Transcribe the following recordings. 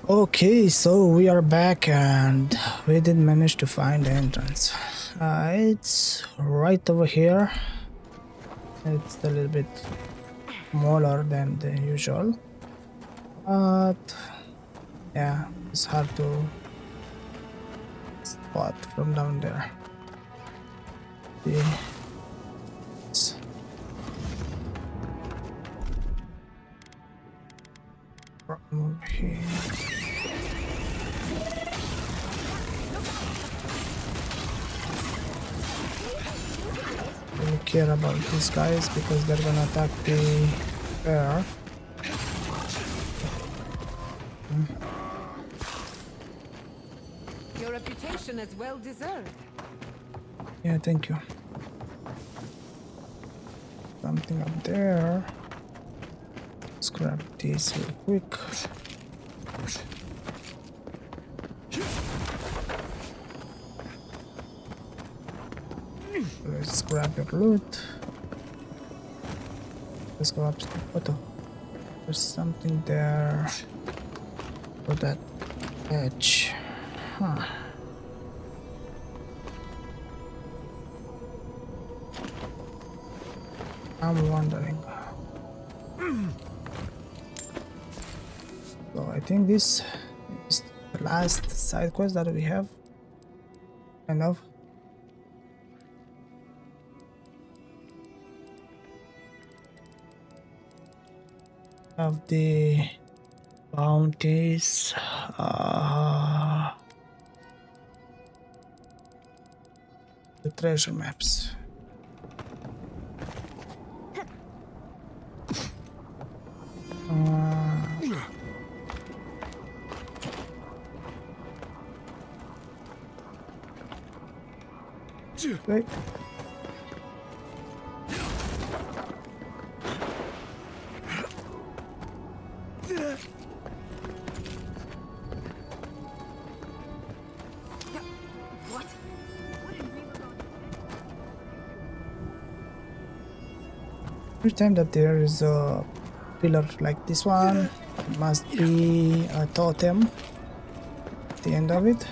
Okay, so we are back and we did manage to find the entrance. It's right over here. It's a little bit smaller than the usual, but yeah, it's hard to spot from down there. It's from over here. I don't care about these guys because they're gonna attack the bear. Your reputation is well deserved. Yeah, thank you. Something up there. Let's grab this real quick. Let's grab your loot. Let's go up to the bottom. There's something there. For that edge. Huh. I'm wondering. So I think this is the last side quest that we have. Kind of. Of the bounties. The treasure maps. Wait. Every time that there is a pillar like this one, it must be a totem at the end of it.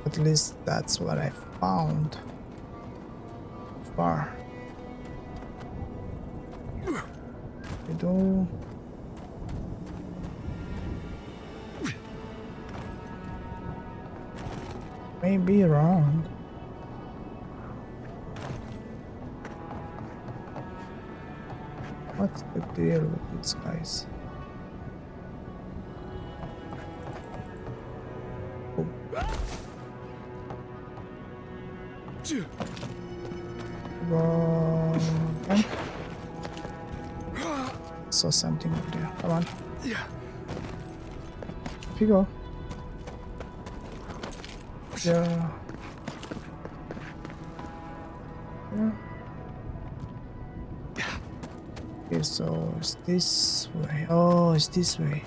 At least that's what I found so far. I do. May be wrong. What's the deal with these guys? Oh. Go. Saw something over there. Come on. Here you go. Yeah. Yeah. Okay, so it's this way. Oh, it's this way.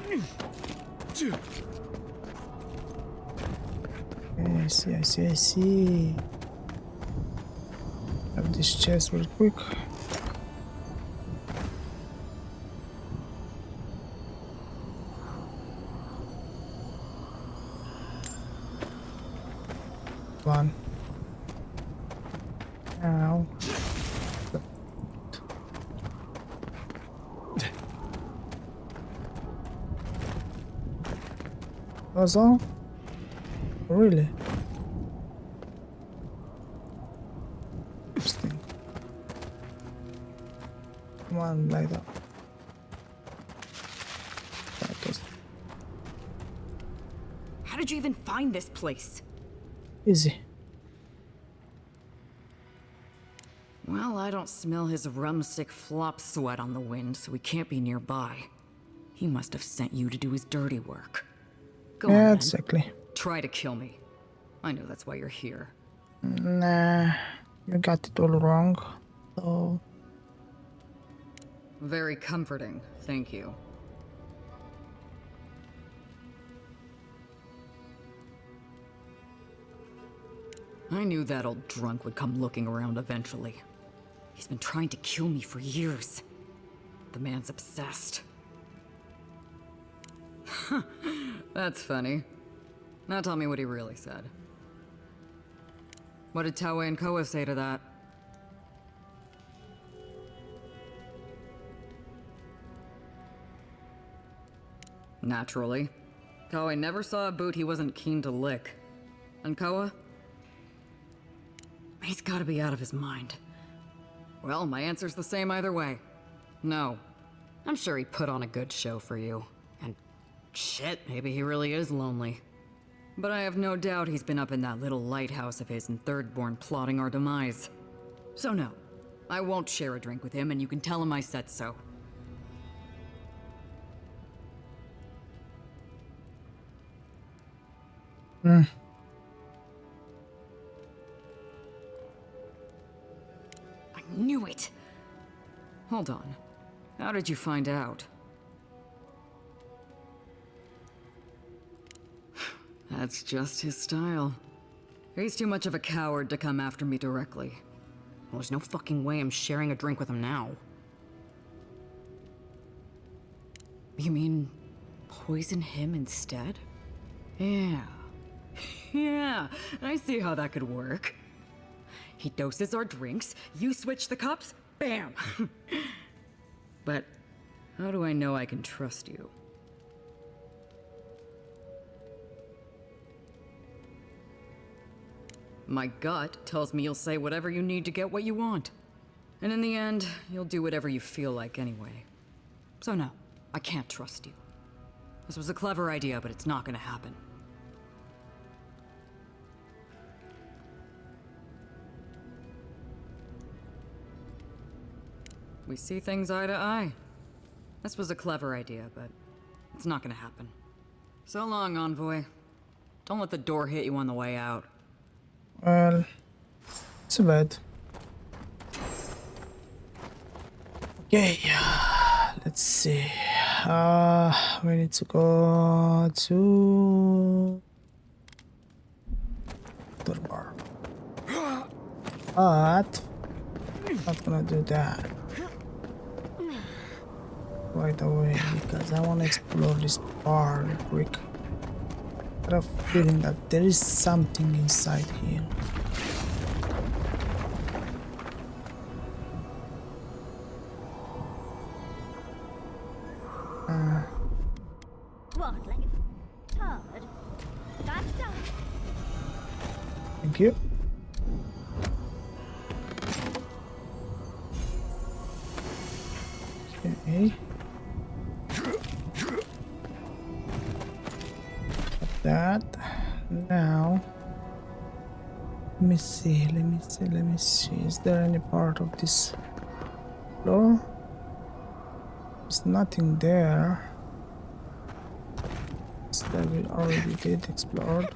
Okay, I see. Have this chest real quick. One. Ow. That's all? Really? Interesting. Come on, light up. How did you even find this place? Easy. Well, I don't smell his rum-sick flop sweat on the wind, so he can't be nearby. He must have sent you to do his dirty work. Go on, then. Exactly. Try to kill me. I know that's why you're here. Nah, you got it all wrong. So Very comforting, thank you. I knew that old drunk would come looking around eventually. He's been trying to kill me for years. The man's obsessed. That's funny. Now tell me what he really said. What did Taue and Koa say to that? Naturally. Taue never saw a boot he wasn't keen to lick. And Koa? He's gotta be out of his mind. Well, my answer's the same either way. No. I'm sure he put on a good show for you. And shit, maybe he really is lonely. But I have no doubt he's been up in that little lighthouse of his in Thirdborn plotting our demise. So no, I won't share a drink with him, and you can tell him I said so. Hmm. I knew it! Hold on. How did you find out? That's just his style. He's too much of a coward to come after me directly. Well, there's no fucking way I'm sharing a drink with him now. You mean poison him instead? Yeah. Yeah, I see how that could work. He doses our drinks, you switch the cups, bam! But how do I know I can trust you? My gut tells me you'll say whatever you need to get what you want. And in the end, you'll do whatever you feel like anyway. So no, I can't trust you. This was a clever idea, but it's not gonna happen. We see things eye to eye. This was a clever idea, but it's not gonna happen. So long, Envoy. Don't let the door hit you on the way out. Well, it's a bad. Okay, let's see. We need to go to the bar. But not gonna do that right away because I want to explore this bar real quick. I have a feeling that there is something inside here. Thank you. Okay. That now. Let me see. Is there any part of this floor? There's nothing there. That we already did explored.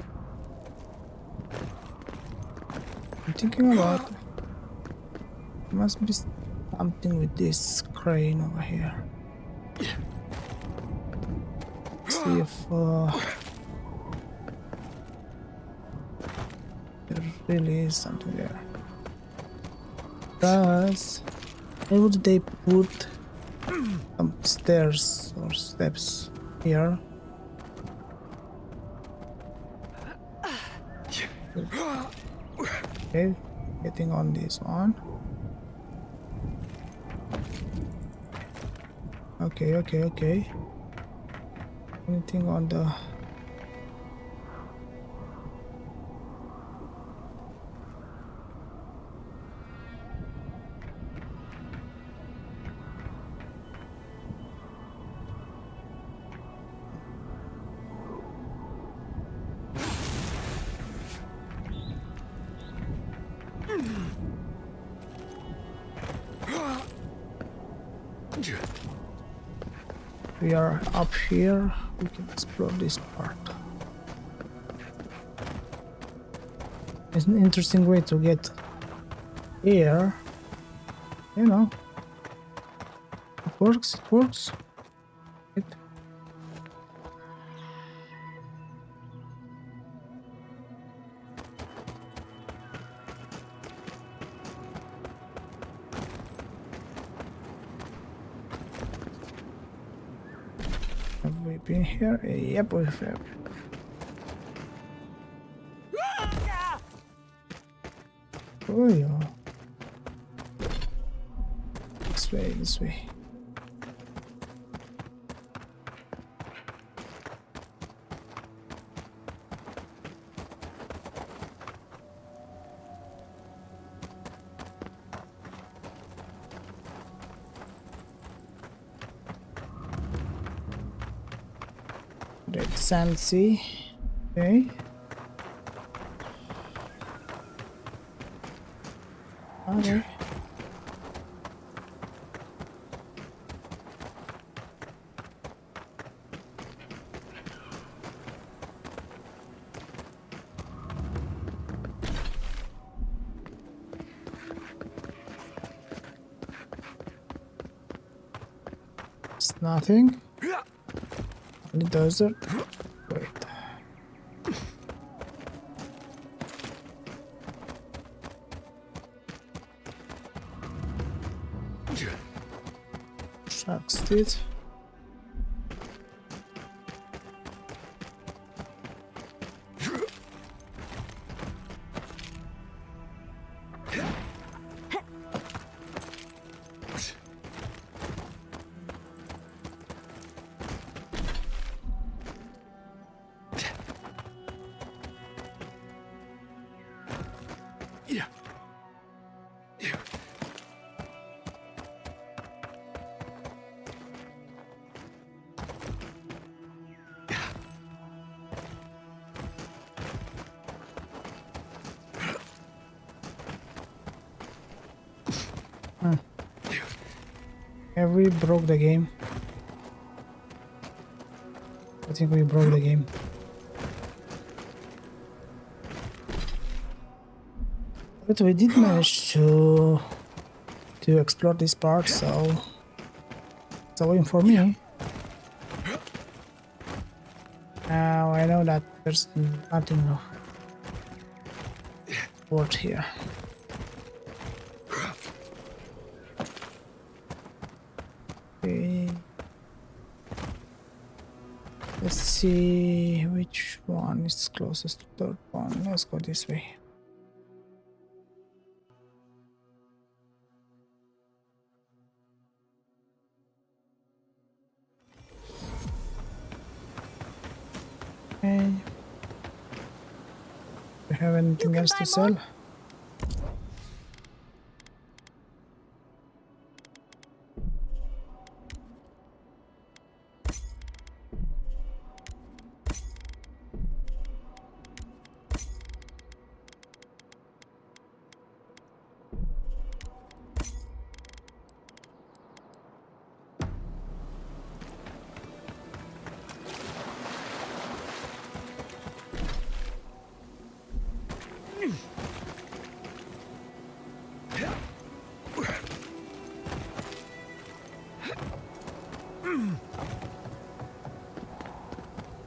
I'm thinking about there must be something with this crane over here. See if there really is something there. Because why would they put some stairs or steps here? Okay, getting on this one. Okay. Anything on the... We are up here, we can explore this part. It's an interesting way to get here. You know, it works. We've been here? Yep, we have. Oh yeah. This way, this way. Red sand sea. Okay. Okay. It's nothing. Only desert. Wait. Shark's teeth. Have we broke the game? I think we broke the game. But we did manage to explore this part, so it's a win for me. Now I know that there's nothing worth here. Okay. Let's see which one is closest to the third one. Let's go this way. Okay. Do you have anything else to sell?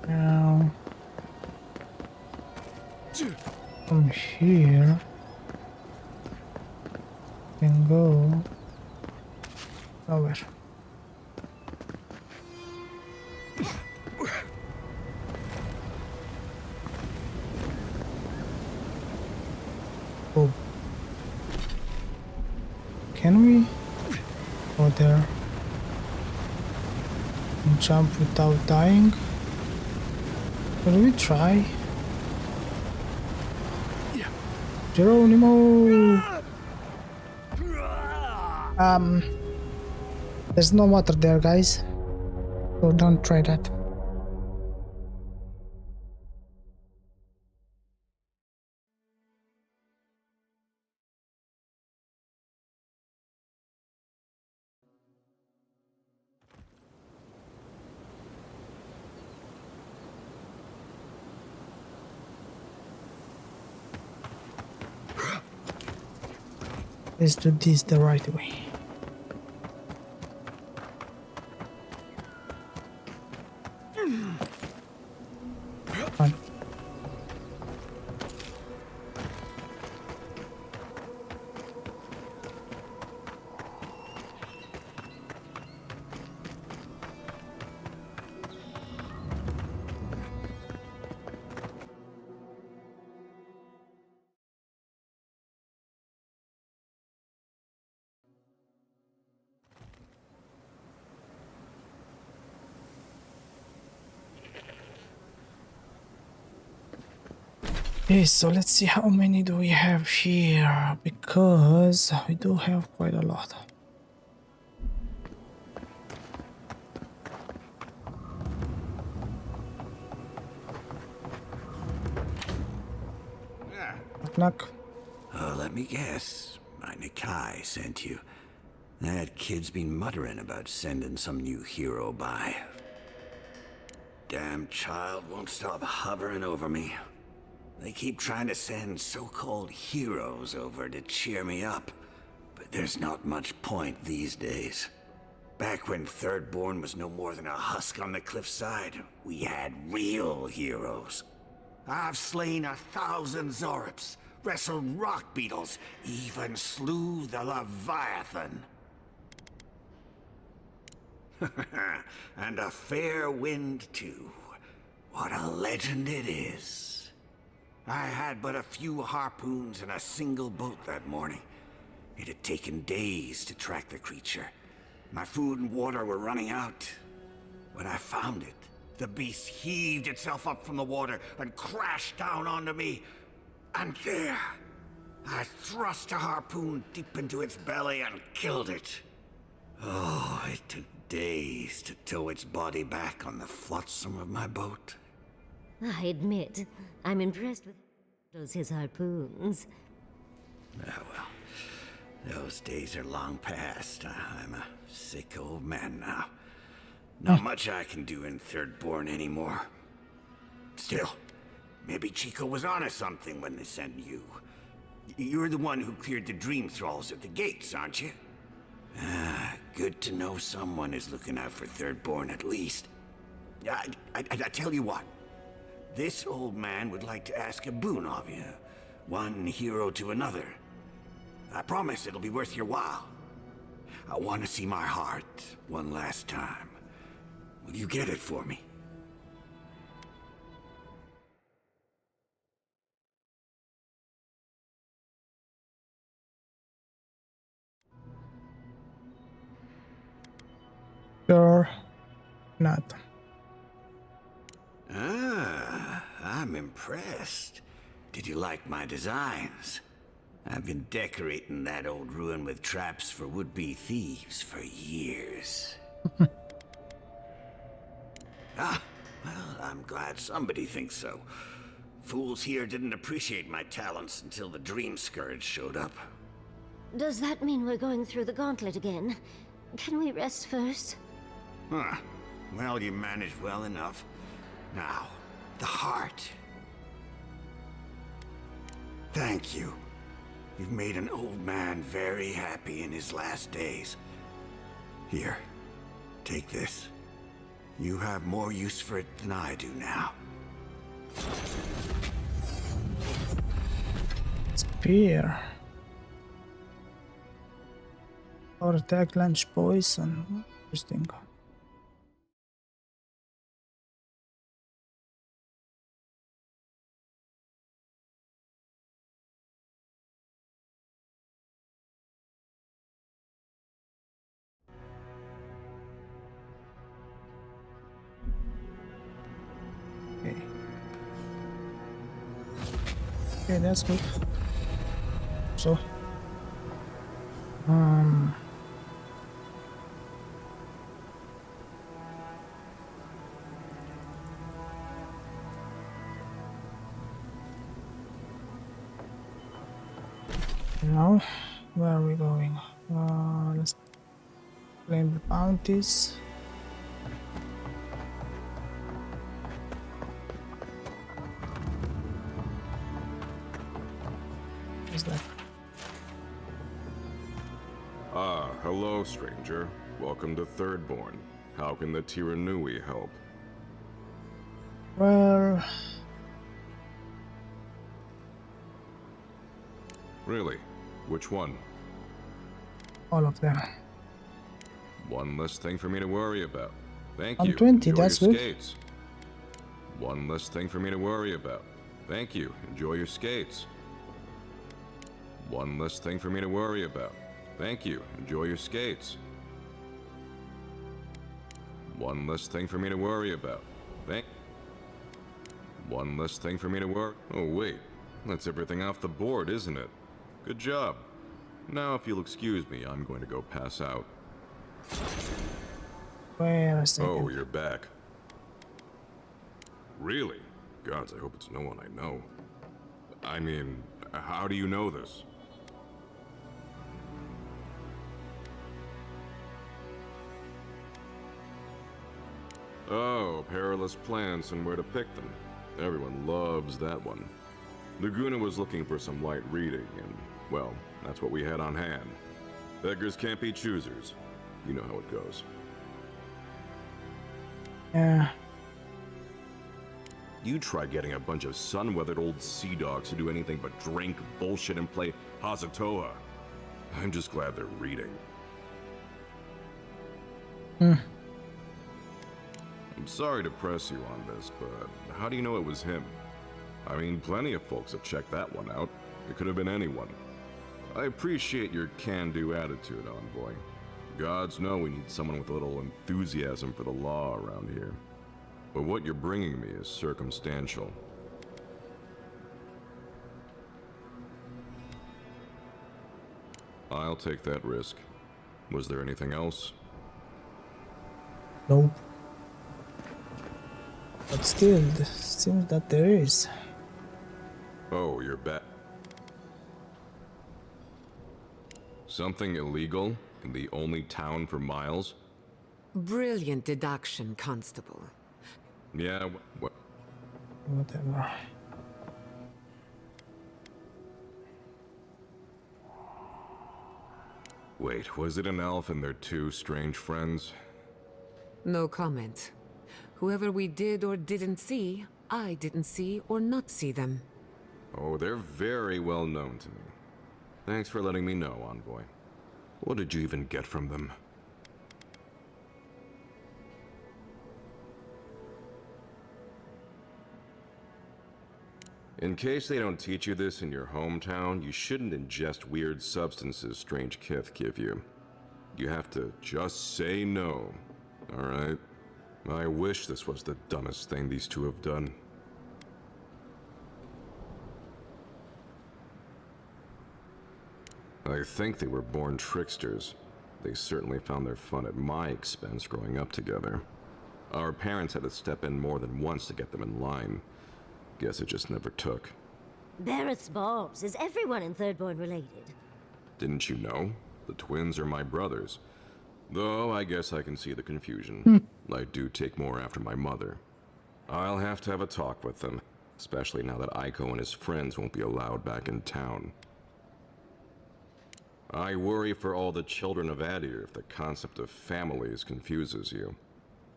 Now, from here, we can go over. Oh, can we go there and jump without dying? Will we try? Geronimo! There's no water there, guys, so don't try that. Let's do this the right way. Come on. Okay, so let's see how many do we have here, because we do have quite a lot. Knock, knock. Let me guess. My Nakai sent you. That kid's been muttering about sending some new hero by. Damn child won't stop hovering over me. They keep trying to send so-called heroes over to cheer me up, but there's not much point these days. Back when Thirdborn was no more than a husk on the cliffside, we had real heroes. I've slain 1,000 Zorops, wrestled rock beetles, even slew the Leviathan. And a fair wind, too. What a legend it is. I had but a few harpoons and a single boat that morning. It had taken days to track the creature. My food and water were running out. When I found it, the beast heaved itself up from the water and crashed down onto me. And there, I thrust a harpoon deep into its belly and killed it. Oh, it took days to tow its body back on the flotsam of my boat. I admit, I'm impressed with his harpoons. Ah, well, those days are long past. I'm a sick old man now. Not much I can do in Thirdborn anymore. Still, maybe Chico was onto something when they sent you. You're the one who cleared the dream thralls at the gates, aren't you? Ah, good to know someone is looking out for Thirdborn at least. I tell you what. This old man would like to ask a boon of you. One hero to another. I promise it'll be worth your while. I want to see my heart one last time. Will you get it for me? Sure, not. Ah, I'm impressed. Did you like my designs? I've been decorating that old ruin with traps for would-be thieves for years. Ah, well, I'm glad somebody thinks so. Fools here didn't appreciate my talents until the Dreamscourge showed up. Does that mean we're going through the gauntlet again? Can we rest first? Huh. Well, you managed well enough. Now, the heart. Thank you. You've made an old man very happy in his last days. Here, take this. You have more use for it than I do now. Spear. Or attack lunch poison. Interesting. Okay. Okay, that's good. So, now, where are we going? Let's claim the bounties. What's that? Ah, hello, stranger. Welcome to Thirdborn. How can the Tiranui help? Well, Really? Which one? all of them. One less thing for me to worry about. Thank I'm you. 20, Enjoy that's your good. skates. One less thing for me to worry about. Thank you. Enjoy your skates. One less thing for me to worry about. Thank you. Enjoy your skates. One less thing for me to worry about. One less thing for me to worry. Oh, wait. That's everything off the board, isn't it? Good job. Now, if you'll excuse me, I'm going to go pass out. Wait a second. Oh, you're back. Really? Gods, I hope it's no one I know. I mean, how do you know this? Oh, perilous plants and where to pick them. Everyone loves that one. Laguna was looking for some light reading, and, well, that's what we had on hand. Beggars can't be choosers. You know how it goes. Yeah. You try getting a bunch of sun-weathered old sea dogs to do anything but drink, bullshit, and play Hazatoa. I'm just glad they're reading. I'm sorry to press you on this, but how do you know it was him? I mean, plenty of folks have checked that one out. It could have been anyone. I appreciate your can-do attitude, Envoy. Gods know we need someone with a little enthusiasm for the law around here. But what you're bringing me is circumstantial. I'll take that risk. Was there anything else? Nope. But still, it seems that there is. Oh, you're back. Something illegal in the only town for miles? Brilliant deduction, Constable. Yeah, what? Whatever. Wait, was it an elf and their two strange friends? No comment. Whoever we did or didn't see, I didn't see or not see them. Oh, they're very well known to me. Thanks for letting me know, Envoy. What did you even get from them? In case they don't teach you this in your hometown, you shouldn't ingest weird substances strange kith give you. You have to just say no, alright? I wish this was the dumbest thing these two have done. I think they were born tricksters. They certainly found their fun at my expense growing up together. Our parents had to step in more than once to get them in line. Guess it just never took. Barrett's Bobs. Is everyone in Thirdborn related? Didn't you know? The twins are my brothers. Though I guess I can see the confusion. I do take more after my mother. I'll have to have a talk with them, especially now that Aiko and his friends won't be allowed back in town. I worry for all the children of Adir if the concept of families confuses you.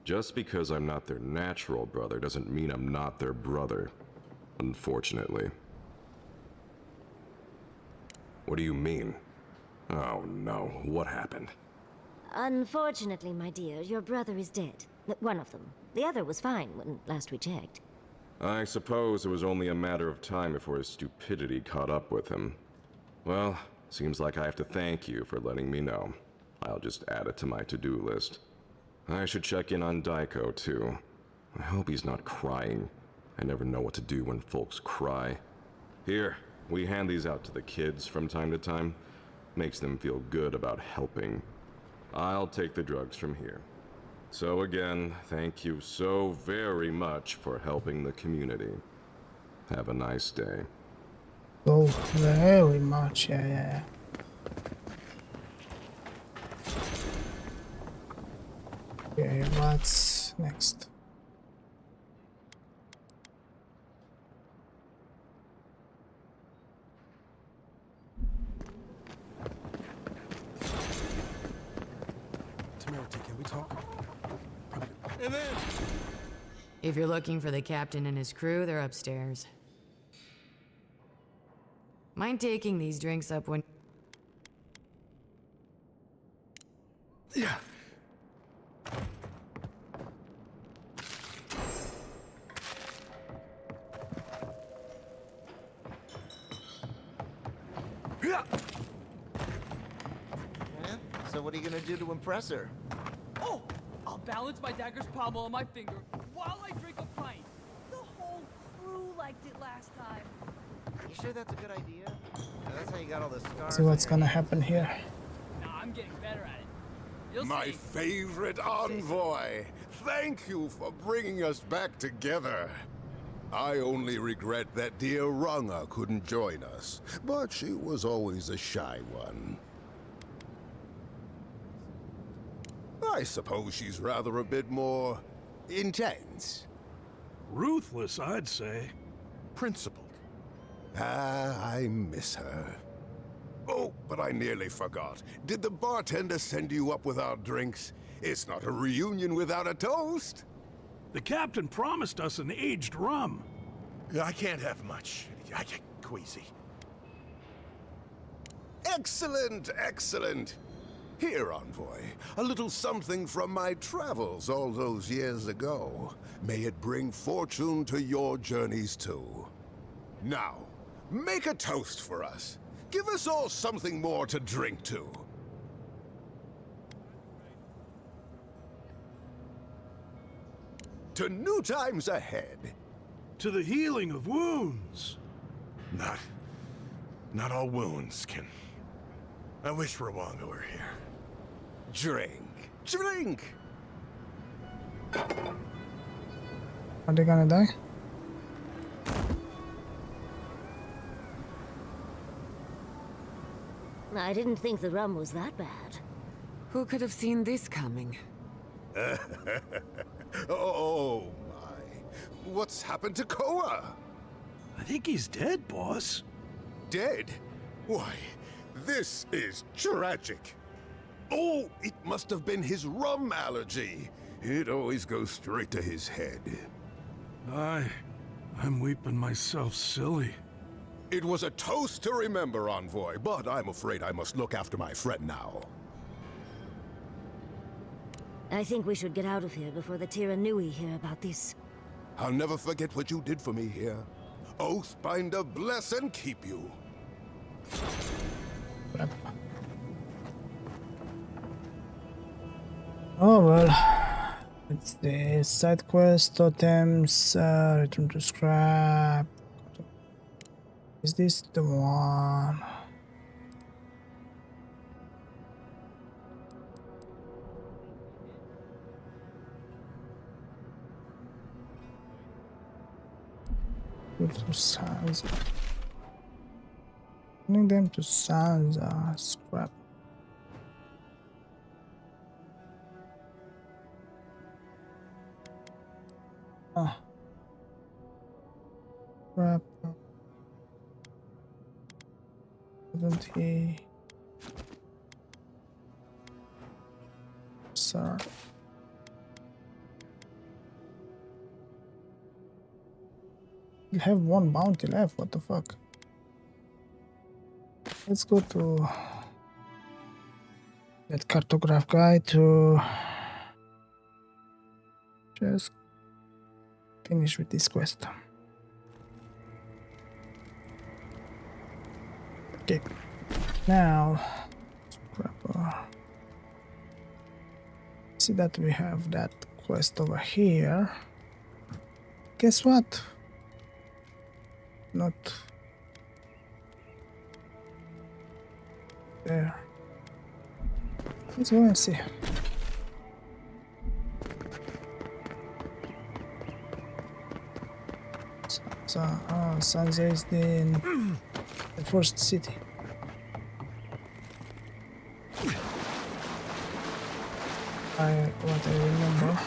Just because I'm not their natural brother doesn't mean I'm not their brother. Unfortunately. What do you mean? Oh no, what happened? Unfortunately, my dear, your brother is dead. One of them. The other was fine when last we checked. I suppose it was only a matter of time before his stupidity caught up with him. Well, seems like I have to thank you for letting me know. I'll just add it to my to-do list. I should check in on Daiko, too. I hope he's not crying. I never know what to do when folks cry. Here, we hand these out to the kids from time to time. Makes them feel good about helping. I'll take the drugs from here. So again, thank you so very much for helping the community. Have a nice day. Oh, very much, yeah. Okay, what's next? Can we talk? And then... If you're looking for the captain and his crew, they're upstairs. Mind taking these drinks up when... Yeah. So what are you gonna do to impress her? Oh! I'll balance my dagger's pommel on my finger while I drink a pint. The whole crew liked it last time. You sure that's a good idea? That's how you got all the scars. See what's gonna happen here. Nah, I'm getting better at it. You'll My see. favorite envoy! Thank you for bringing us back together. I only regret that dear Runga couldn't join us, but she was always a shy one. I suppose she's rather a bit more intense. Ruthless, I'd say. Principled. Ah, I miss her. Oh, but I nearly forgot. Did the bartender send you up with our drinks? It's not a reunion without a toast. The captain promised us an aged rum. I can't have much. I get queasy. Excellent, excellent. Here, envoy, a little something from my travels all those years ago. May it bring fortune to your journeys too. Now, make a toast for us. Give us all something more to drink to. To new times ahead. To the healing of wounds. Not all wounds can... I wish Rwanga were here. Drink. Drink! Are they gonna die? I didn't think the rum was that bad. Who could have seen this coming? Oh my. What's happened to Koa? I think he's dead, boss. Dead? Why, this is tragic. Oh, it must have been his rum allergy. It always goes straight to his head. I'm weeping myself silly. It was a toast to remember, envoy, but I'm afraid I must look after my friend now. I think we should get out of here before the Tiranui hear about this. I'll never forget what you did for me here. Oathbinder bless and keep you. Oh well, it's the side quest, totems, return to scrap. Is this the one? Go to Sansa. Bring them to Sansa. Scrap. Ah. Scrap. Isn't he? Sir. You have one bounty left, what the fuck? Let's go to that cartograph guy to just finish with this quest. Okay, now see that we have that quest over here. Guess what? Not there. Let's go and see. Sansa is the first city. What I remember.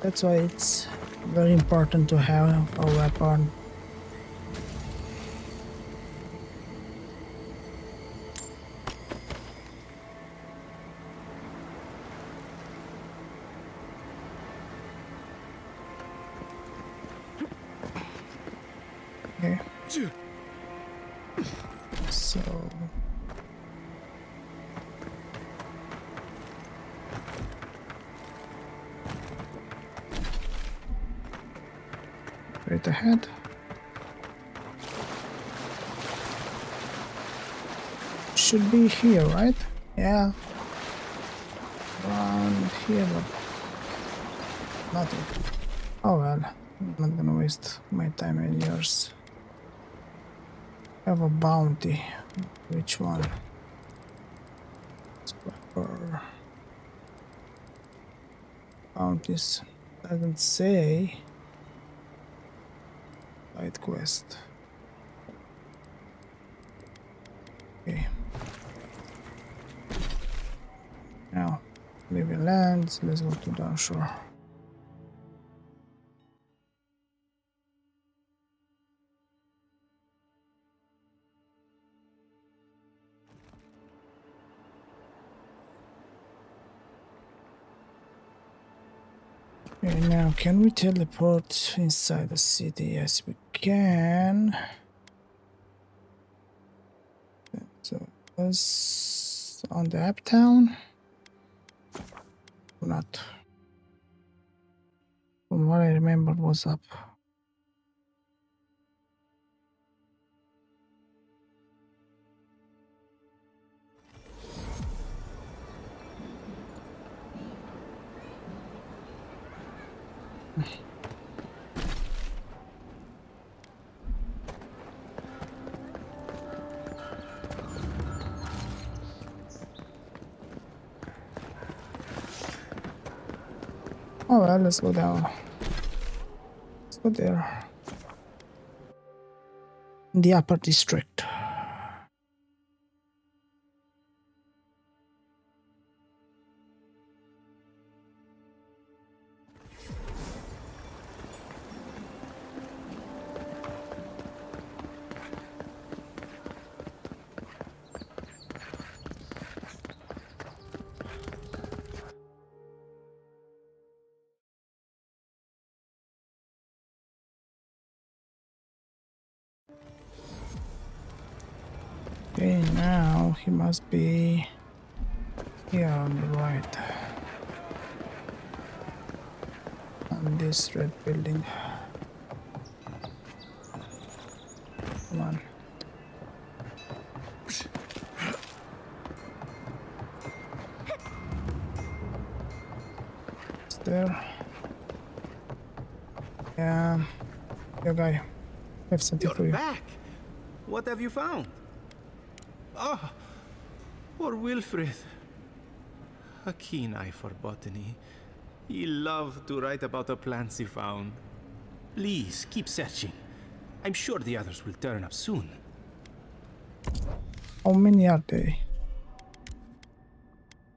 That's why it's very important to have a weapon. Okay. So right ahead. Should be here, right? Yeah. around here, but nothing. Oh well, I'm not gonna waste my time and yours. Have a bounty. Which one? Scrapper. Bounties. Doesn't say. Side quest. Okay. Now, leaving lands. Let's go to downshore. Okay, now can we teleport inside the city? Yes, we can. So, was on the uptown? Or not? From what I remember, was up. Oh well, let's go down. Let's go there. In the upper district. Okay, now he must be here on the right. On this red building. Come on. It's there. Yeah, guy. I have something for you. Back! What have you found? Ah, poor Wilfred. A keen eye for botany. He loved to write about the plants he found. Please, keep searching. I'm sure the others will turn up soon. How many are they?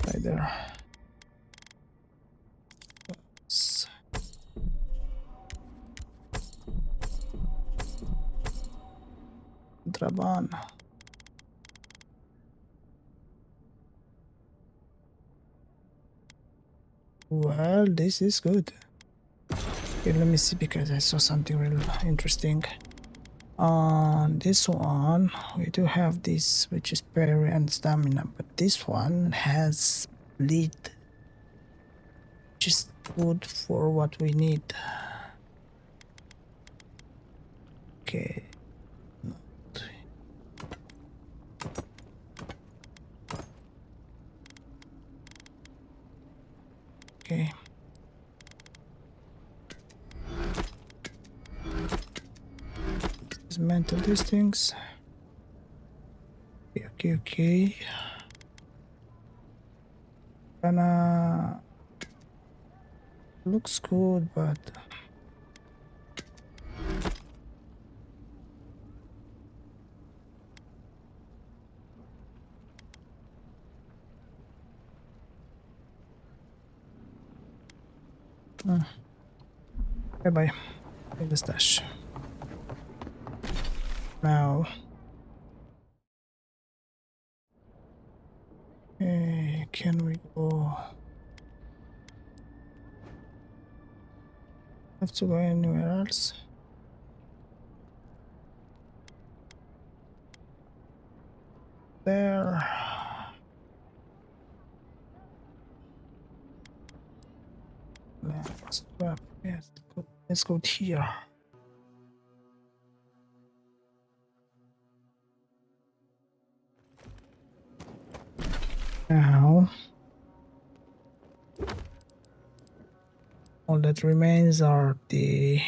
Right there. Draban. Well, this is good. Okay, let me see because I saw something real interesting. On this one, we do have this, which is parry and stamina, but this one has bleed, which is good for what we need. Okay. Okay. Dismantle these things. Okay. Gonna looks good, but bye. In the stash. Now. Okay, can we go? Have to go anywhere else? There. Let's grab. Yes, let's go here. Now, All that remains are the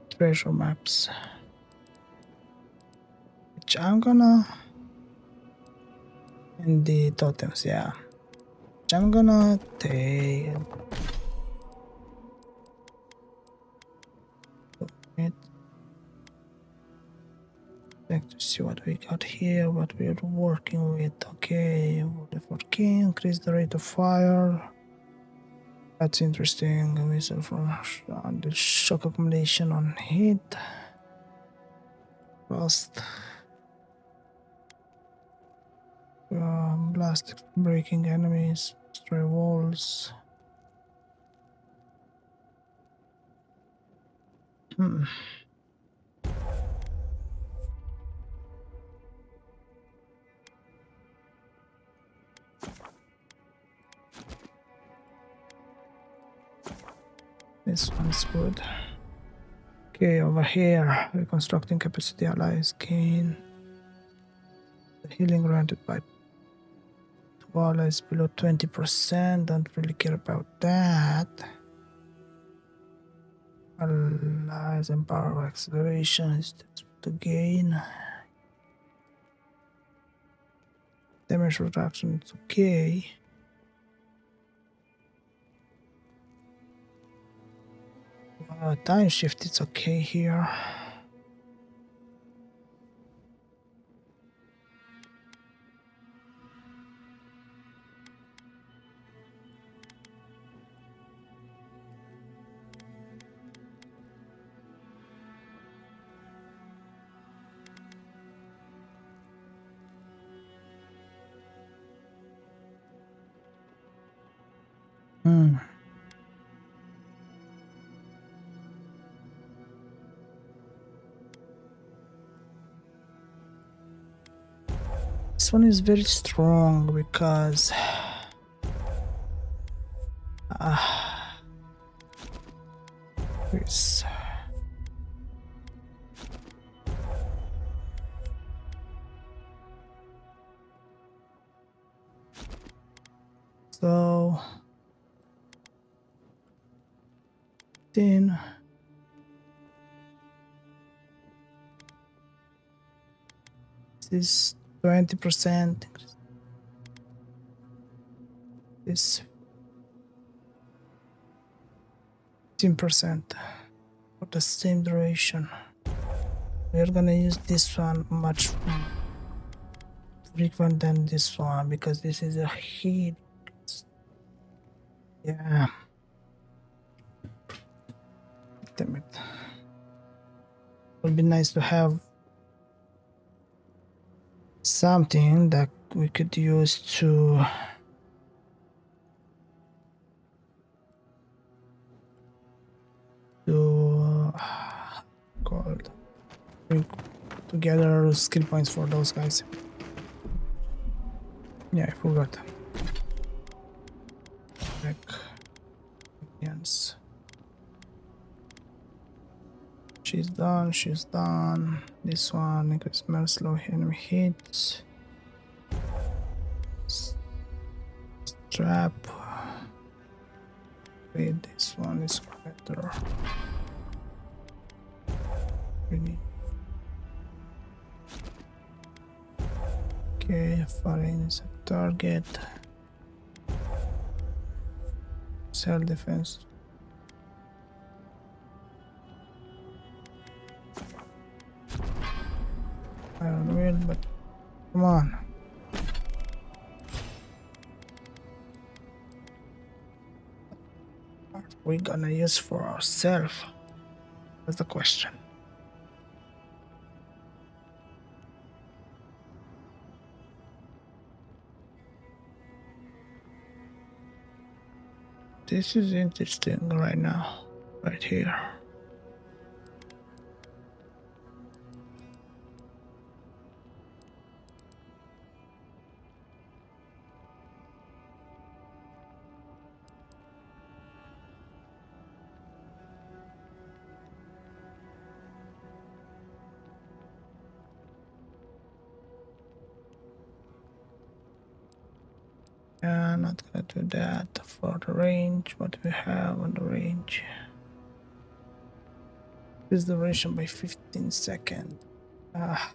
treasure maps, which I'm gonna, and the totems, yeah, which I'm gonna take it. Check to see what we got here, what we're working with. Okay, for key, increase the rate of fire. That's interesting. A missile from the shock accumulation on hit. Rust. Blast breaking enemies. Destroy walls. This one's good. Okay, over here, reconstructing capacity allies gain. The healing granted by two allies below 20%. Don't really care about that. Allies and power acceleration is to gain. Damage reduction is okay. Time shift is okay here. This one is very strong because this so then this 20%, this 15% for the same duration. We're gonna use this one much more frequent than this one because this is a heat. Yeah. Damn it. It would be nice to have something that we could use to bring together skill points for those guys. Yeah, I forgot. Back. Yes. She's done, she's done. This one, increase slow enemy hits. Strap. Wait, this one is better. Really. Okay, firing is a target. Self defense. Iron will, but come on. What are we gonna use for ourselves? That's the question. This is interesting right now, right here. Yeah, not gonna do that for the range. What do we have on the range? Increase the duration by 15 seconds. Ah.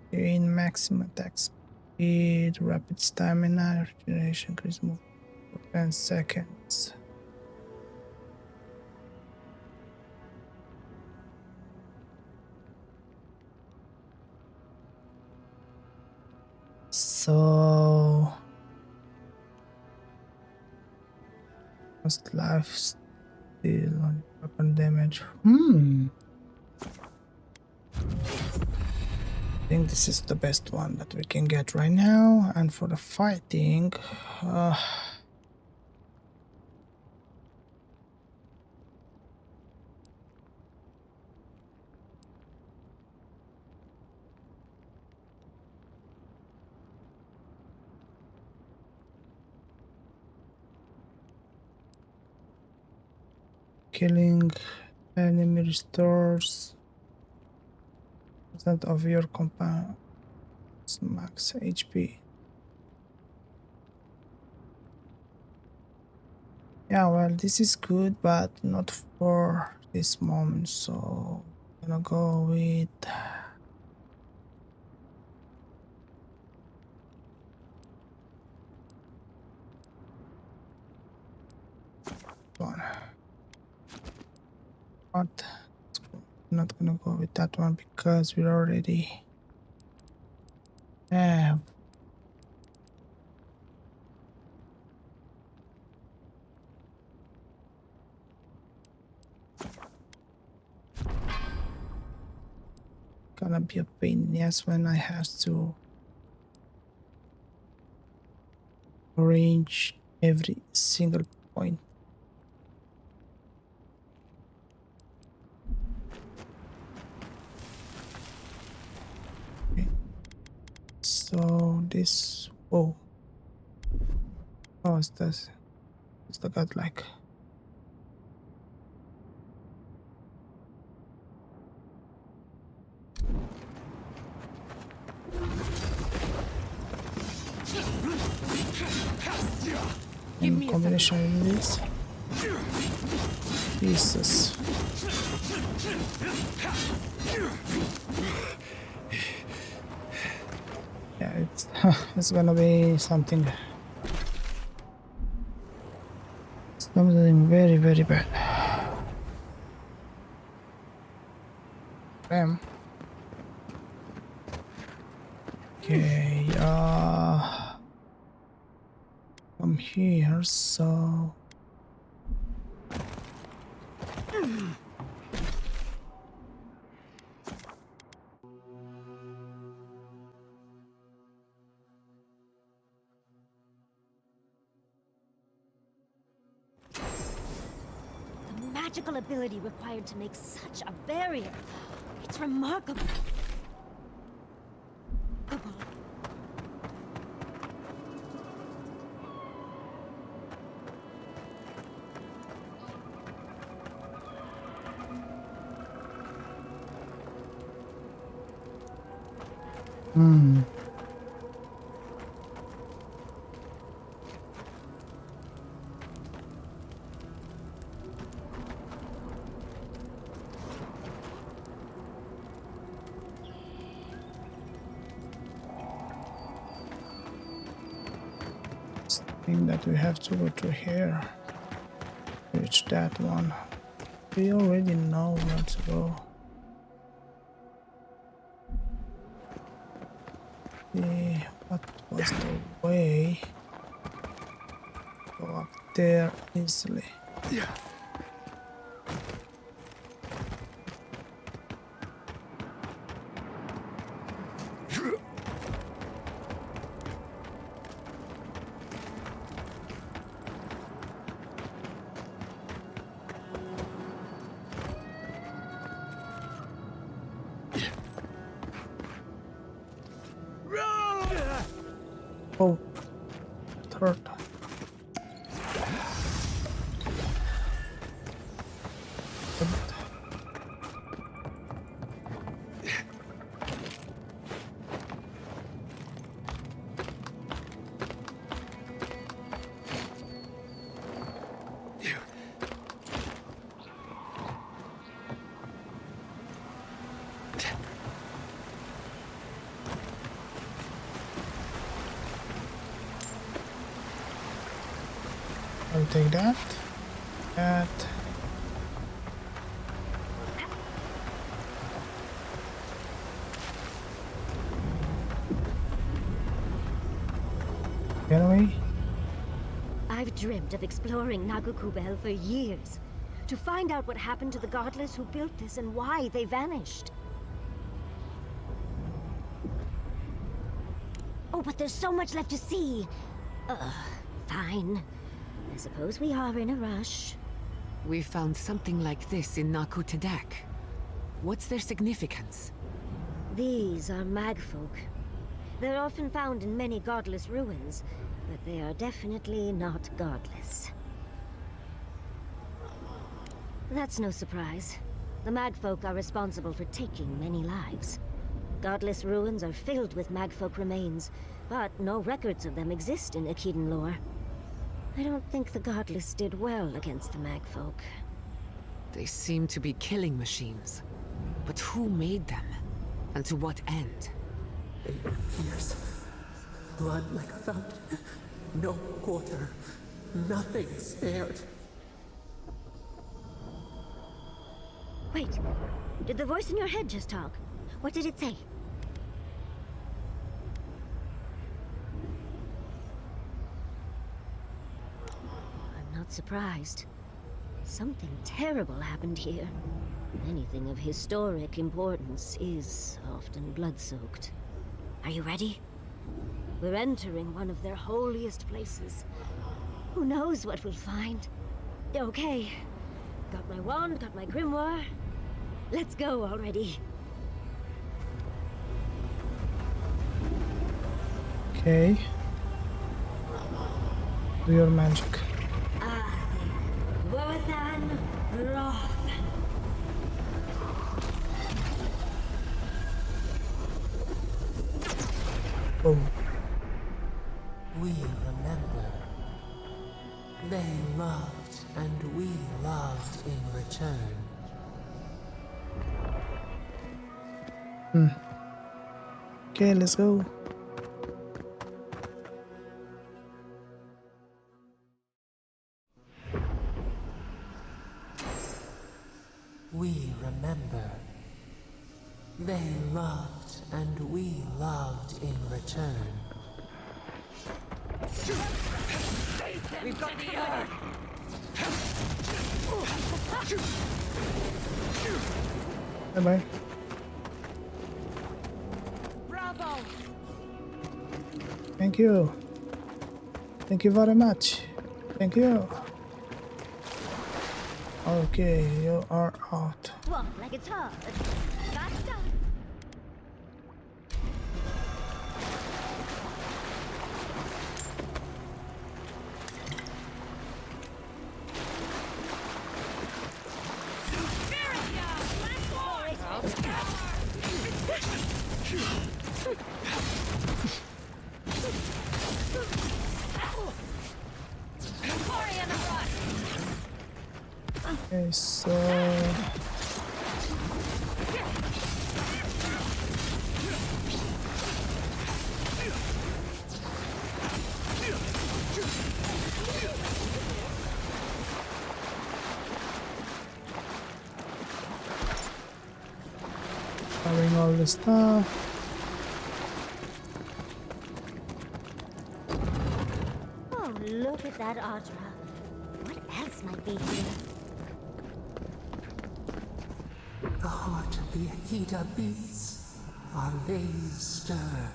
Gain maximum attack speed, rapid stamina, regeneration, increase move for 10 seconds. So most life steal on weapon damage. I think this is the best one that we can get right now. And for the fighting, killing enemy restores % of your compound max HP. Yeah, well, this is good, but not for this moment, so I'm gonna go with one. What? I'm not gonna go with that one because we already have gonna be a pain in the ass when I have to arrange every single point. Okay. So this, oh, is this? What's the god like? In combination with this, Jesus. Yeah, it's it's gonna be something very, very bad. Damn. Okay, from here, so The magical ability required to make such a barrier. It's remarkable. thing that we have to go through here. Reach that one. We already know where to go. See what was the way to go up there easily. Yeah. Oh, third. will take that. That. Can we? I've dreamt of exploring Naku Kubel for years. To find out what happened to the godless who built this and why they vanished. Oh, but there's so much left to see. Fine. I suppose we are in a rush. We found something like this in Naku Kubel. What's their significance? These are magfolk. They're often found in many godless ruins, but they are definitely not godless. That's no surprise. The magfolk are responsible for taking many lives. Godless ruins are filled with magfolk remains, but no records of them exist in Akhidan lore. I don't think the godless did well against the magfolk. They seem to be killing machines. But who made them? And to what end? Years. Blood like a fountain. No quarter. Nothing spared. Wait. Did the voice in your head just talk? What did it say? I'm not surprised. Something terrible happened here. Anything of historic importance is often blood-soaked. Are you ready? We're entering one of their holiest places. Who knows what we'll find? Okay. Got my wand, got my grimoire. Let's go already. Okay. Do your magic. Oh. We remember. They loved, and we loved in return. Okay, let's go. We remember. They loved, and we loved in return. We've got the other! Bye-bye. Bravo! Thank you. Thank you very much. Thank you. Okay, you are out. Walk like it's hard. Faster. Okay, so having all this stuff. Oh, look at that Adra. What else might be here? The heart of the Akita beats. Our veins stir.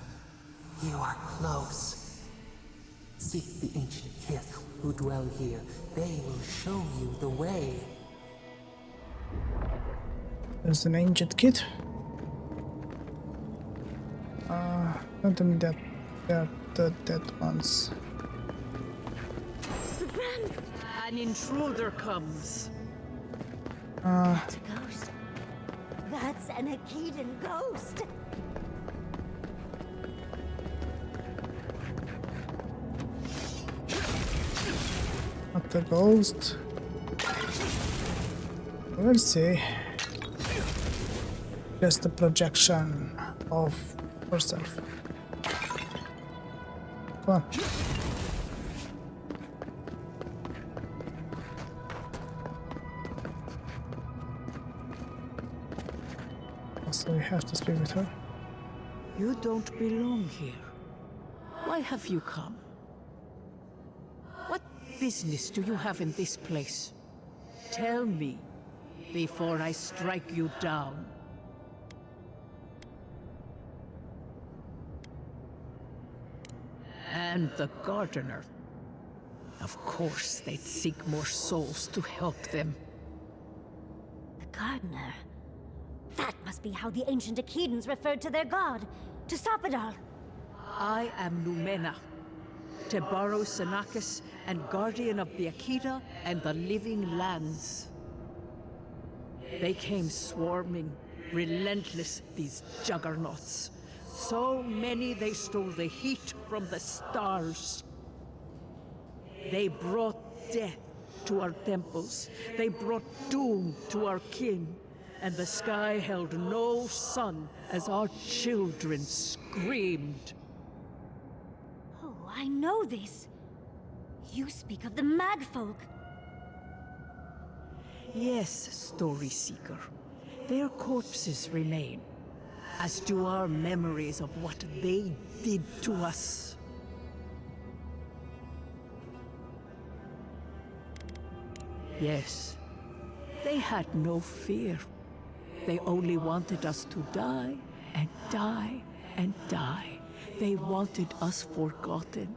You are close. Seek the ancient kith who dwell here. They will show you the way. There's an ancient kid. Not them that they're the dead ones. An intruder comes. It's a ghost. That's an Akhidan ghost. Not the ghost. We'll see. Just a projection of herself. Come on. so we have to speak with her. You don't belong here. Why have you come? What business do you have in this place? Tell me, before I strike you down. And the gardener. Of course, they'd seek more souls to help them. The gardener? That must be how the ancient Akedans referred to their god, to Sapadal. I am Lumena, Tebaro Senakis, and guardian of the Akeda and the living lands. They came swarming, relentless, these juggernauts. So many they stole the heat from the stars. They brought death to our temples. They brought doom to our kin. And the sky held no sun as our children screamed. Oh, I know this. You speak of the Magfolk. Yes, Story Seeker. Their corpses remain, as do our memories of what they did to us. Yes, they had no fear. They only wanted us to die, and die, and die. They wanted us forgotten.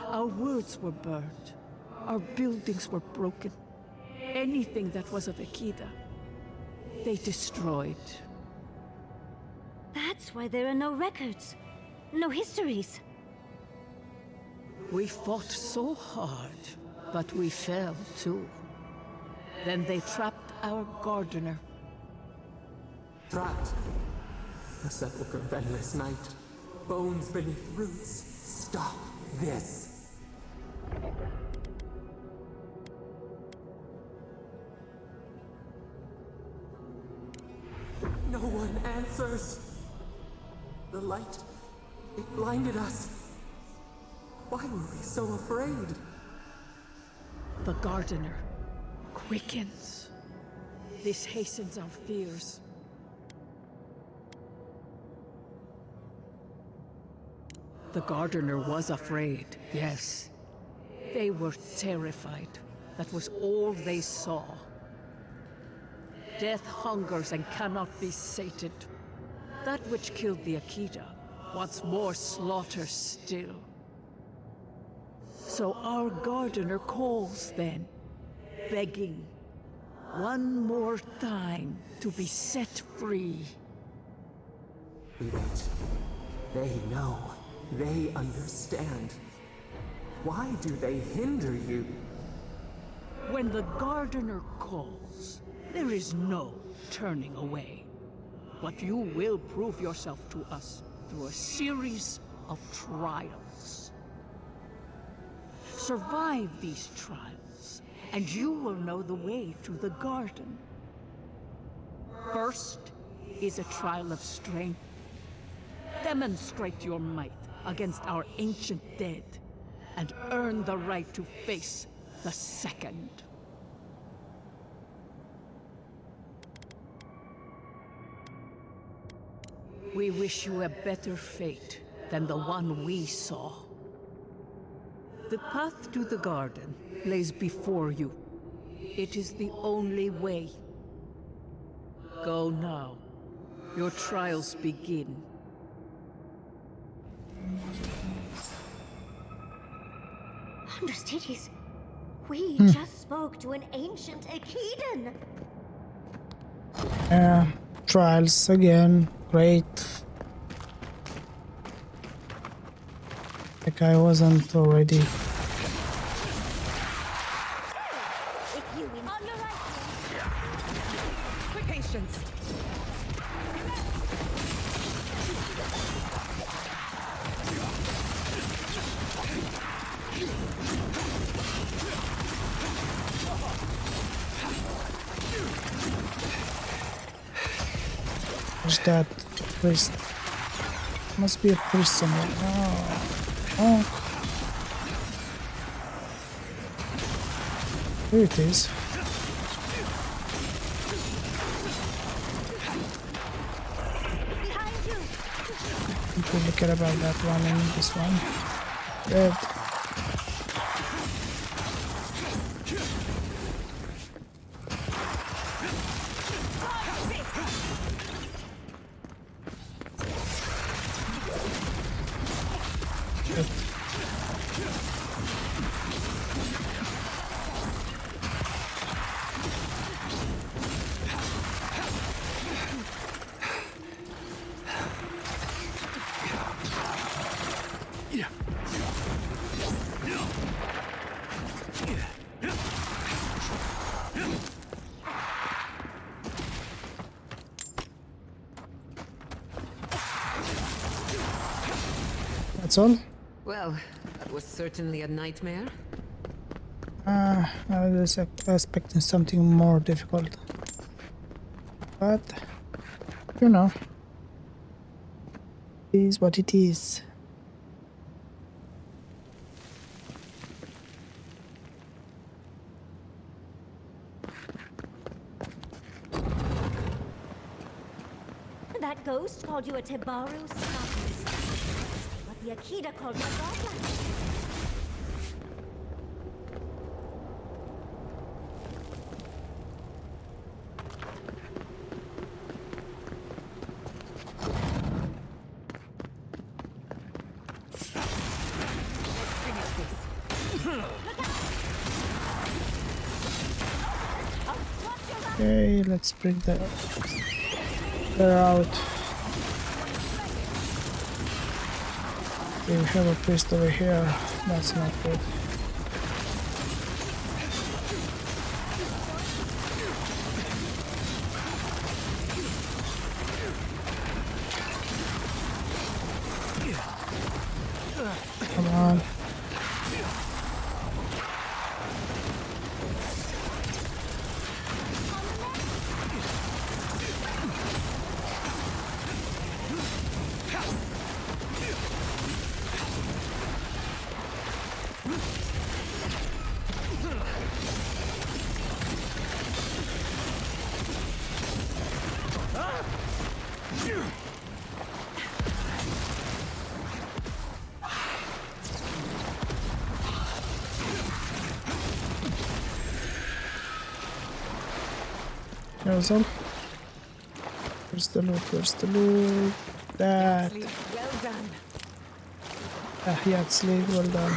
Our words were burned. Our buildings were broken. Anything that was of Akeda, they destroyed. That's why there are no records, no histories. We fought so hard, but we fell too. Then they trapped our gardener. Trapped. A sepulchre of endless night. Bones beneath roots. Stop this. No one answers. The light, it blinded us. Why were we so afraid? The gardener quickens. This hastens our fears. The gardener was afraid, yes. They were terrified. That was all they saw. Death hungers and cannot be sated. That which killed the Akeda wants more slaughter still. So our gardener calls then, begging one more time to be set free. We wait. They know. They understand. Why do they hinder you? When the gardener calls, there is no turning away. But you will prove yourself to us through a series of trials. Survive these trials, and you will know the way to the garden. First is a trial of strength. Demonstrate your might against our ancient dead, and earn the right to face the second. We wish you a better fate than the one we saw. The path to the garden lays before you. It is the only way. Go now. Your trials begin. Understudies, we just spoke to an ancient Akedan. Trials again. Great. Like I wasn't already. If you on your right. Quick patience. Where's that priest? Must be a priest somewhere. Oh. Here it is. Don't really care about that one and this one. Good. That's all? Well, that was certainly a nightmare. I was expecting something more difficult. But, you know, it is what it is. That ghost called you a Tebaru Sapas. What the Akita called my godlike. Okay, let's bring her out. Okay, we have a priest over here. That's not good. Come on. There's all. Where's the loot? Where's the loot? That. Well done. Yeah, it's League, well done.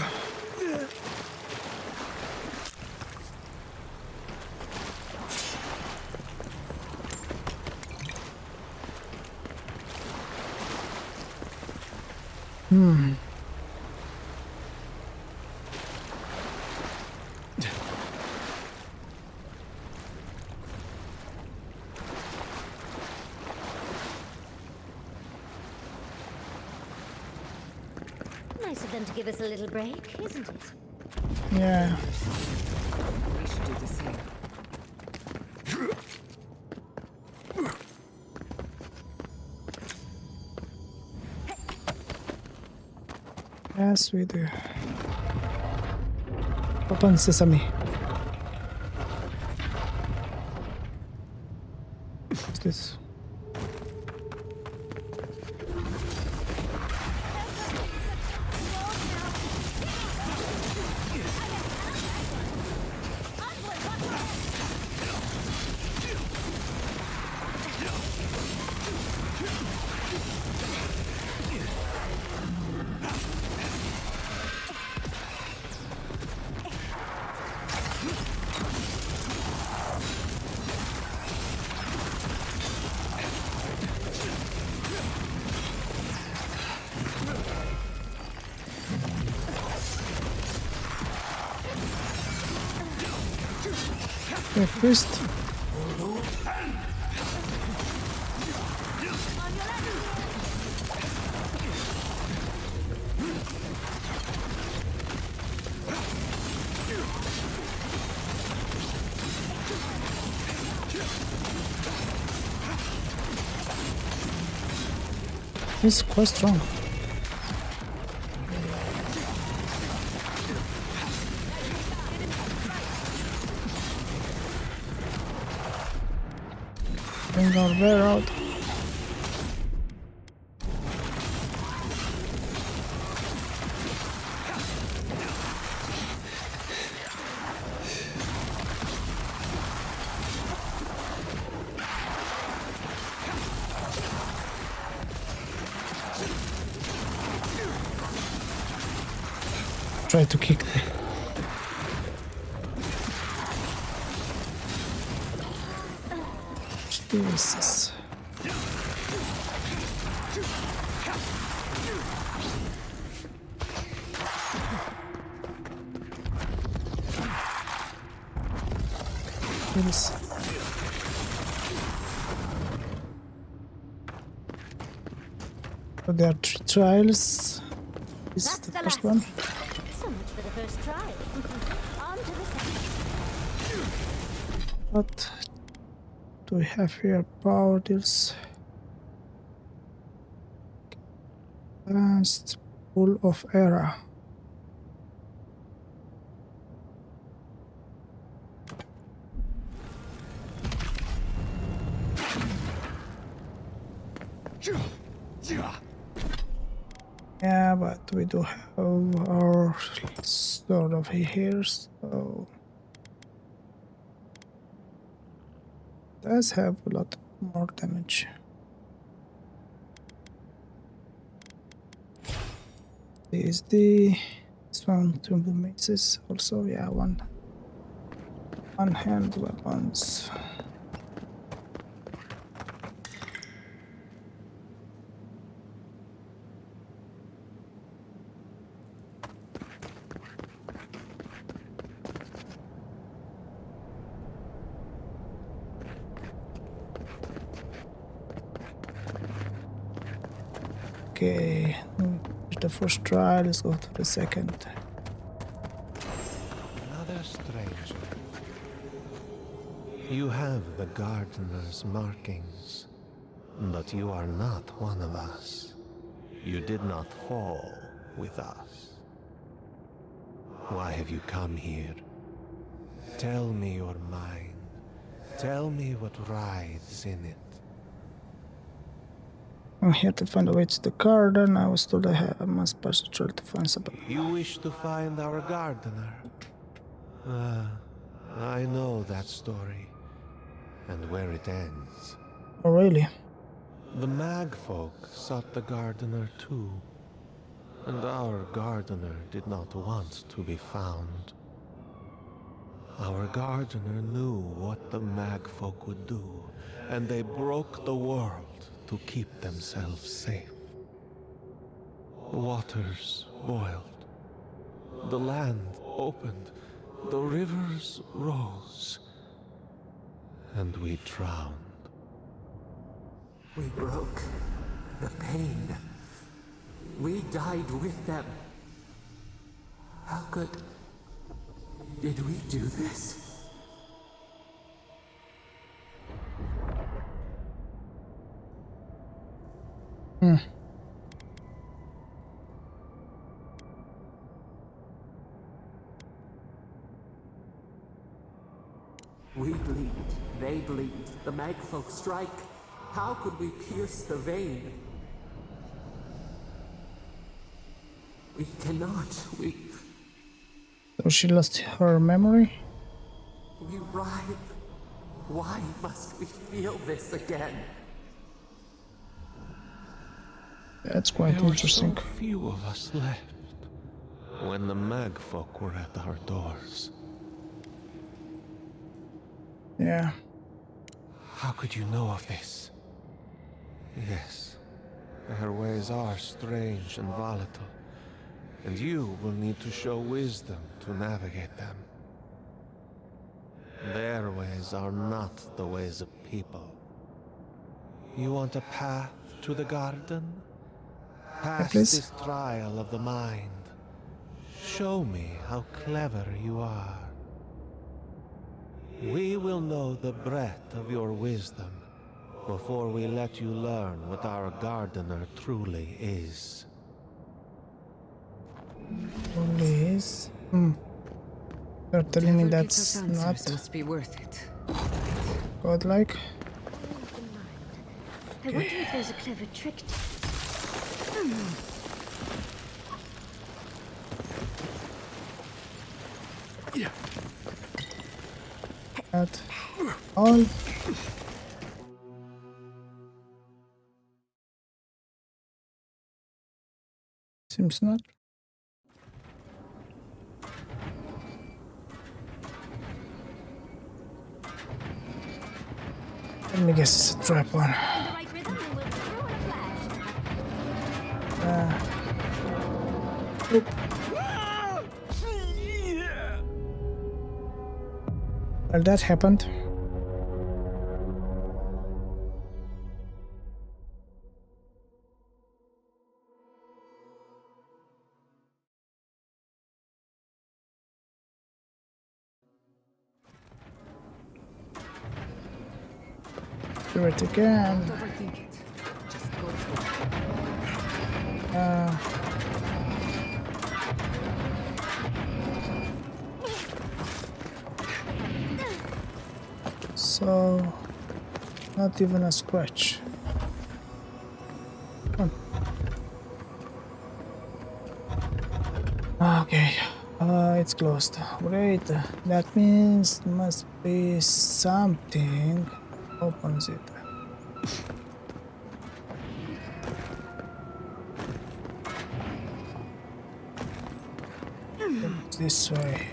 Nice of them to give us a little break, isn't it? Yeah. We should do the same. Yes, we do. Open sesame. What's this? Okay, priest. He's quite strong. Bring our bear out. Try to kick me. Jesus. Yes. So there are 3 trials. This is the first one. So much for the first trial. On to the second. What do we have here? Power deals. Advanced pool of era. Yeah, but we do have our sort of here, so does have a lot more damage. This one tumble maces also, yeah, one hand weapons. Okay, the first try, let's go to the second. Another stranger. You have the gardener's markings, but you are not one of us. You did not fall with us. Why have you come here? Tell me your mind. Tell me what writhes in it. I'm here to find a way to the garden. I was told I must pass the trail to find Sapadal. You wish to find our gardener? I know that story, and where it ends. Oh, really? The Magfolk sought the gardener too, and our gardener did not want to be found. Our gardener knew what the Magfolk would do, and they broke the world to keep themselves safe. The waters boiled, the land opened, the rivers rose, and we drowned. We broke the pain. We died with them. How good did we do this? We bleed, they bleed, the Magfolk strike. How could we pierce the vein? We cannot, So she lost her memory? we writhe. Why must we feel this again? That's quite interesting. There were so few of us left when the Magfolk were at our doors. Yeah. How could you know of this? Yes, their ways are strange and volatile, and you will need to show wisdom to navigate them. Their ways are not the ways of people. You want a path to the garden? Pass this trial of the mind. Show me how clever you are. We will know the breadth of your wisdom before we let you learn what our gardener truly is. Truly is? You're telling me that's not must be worth it. godlike? I wonder if there's a clever trick to At all. Seems not. Let me guess it's a trap one. Oop. Well, that happened. Do it again. Don't overthink it. Just go for it. So, not even a scratch. Come on. Okay, it's closed. Great. That means must be something opens it. This way.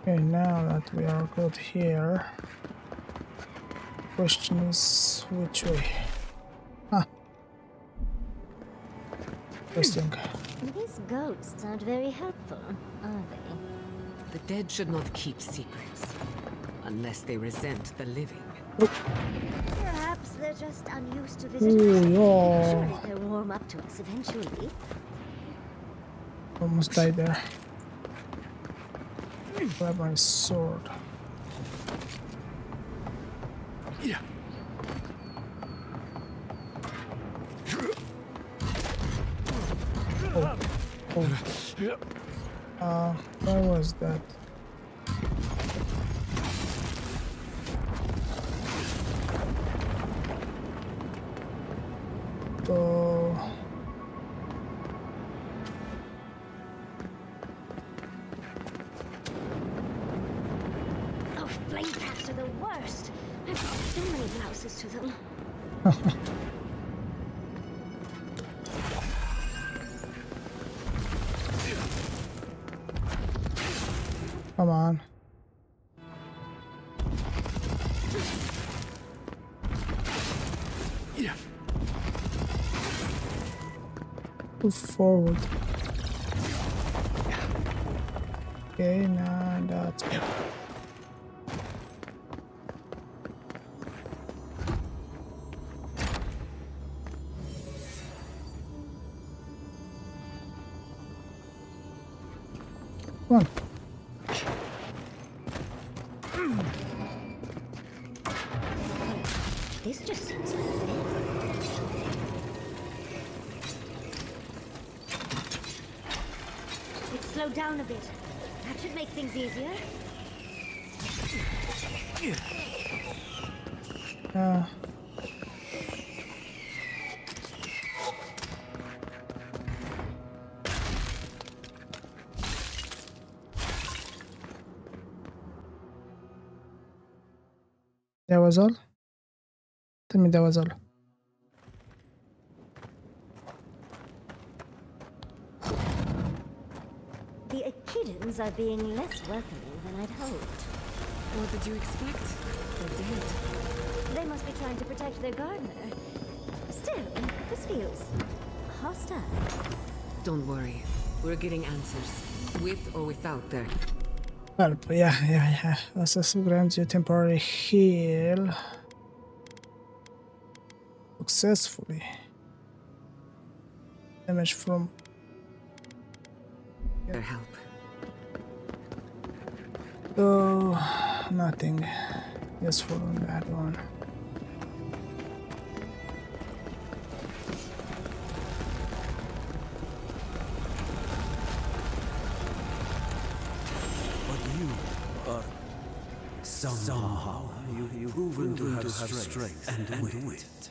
Okay, now that we are good here, question is which way? Ah, interesting. These goats aren't very helpful, are they? The dead should not keep secrets, unless they resent the living. Perhaps they're just unused to visitors. Surely they'll warm up to us eventually. Almost died there. Grab my sword. Yeah. Oh. Where was that? So Flame traps are the worst. I've got so many blouses to them. come on. Yeah. Move forward. Okay, now that's it. Come on. This just seems like fair. It's slowed down a bit. That should make things easier. That was all? Tell me that was all. The Echidans are being less welcoming than I'd hoped. What did you expect? They're dead. They must be trying to protect their gardener. Still, this feels hostile. Don't worry. We're getting answers. With or without their... Help, yeah. Access grants you temporary heal. Successfully. Damage from... their help. So, nothing useful on that one. Somehow you've proven to have strength and wit.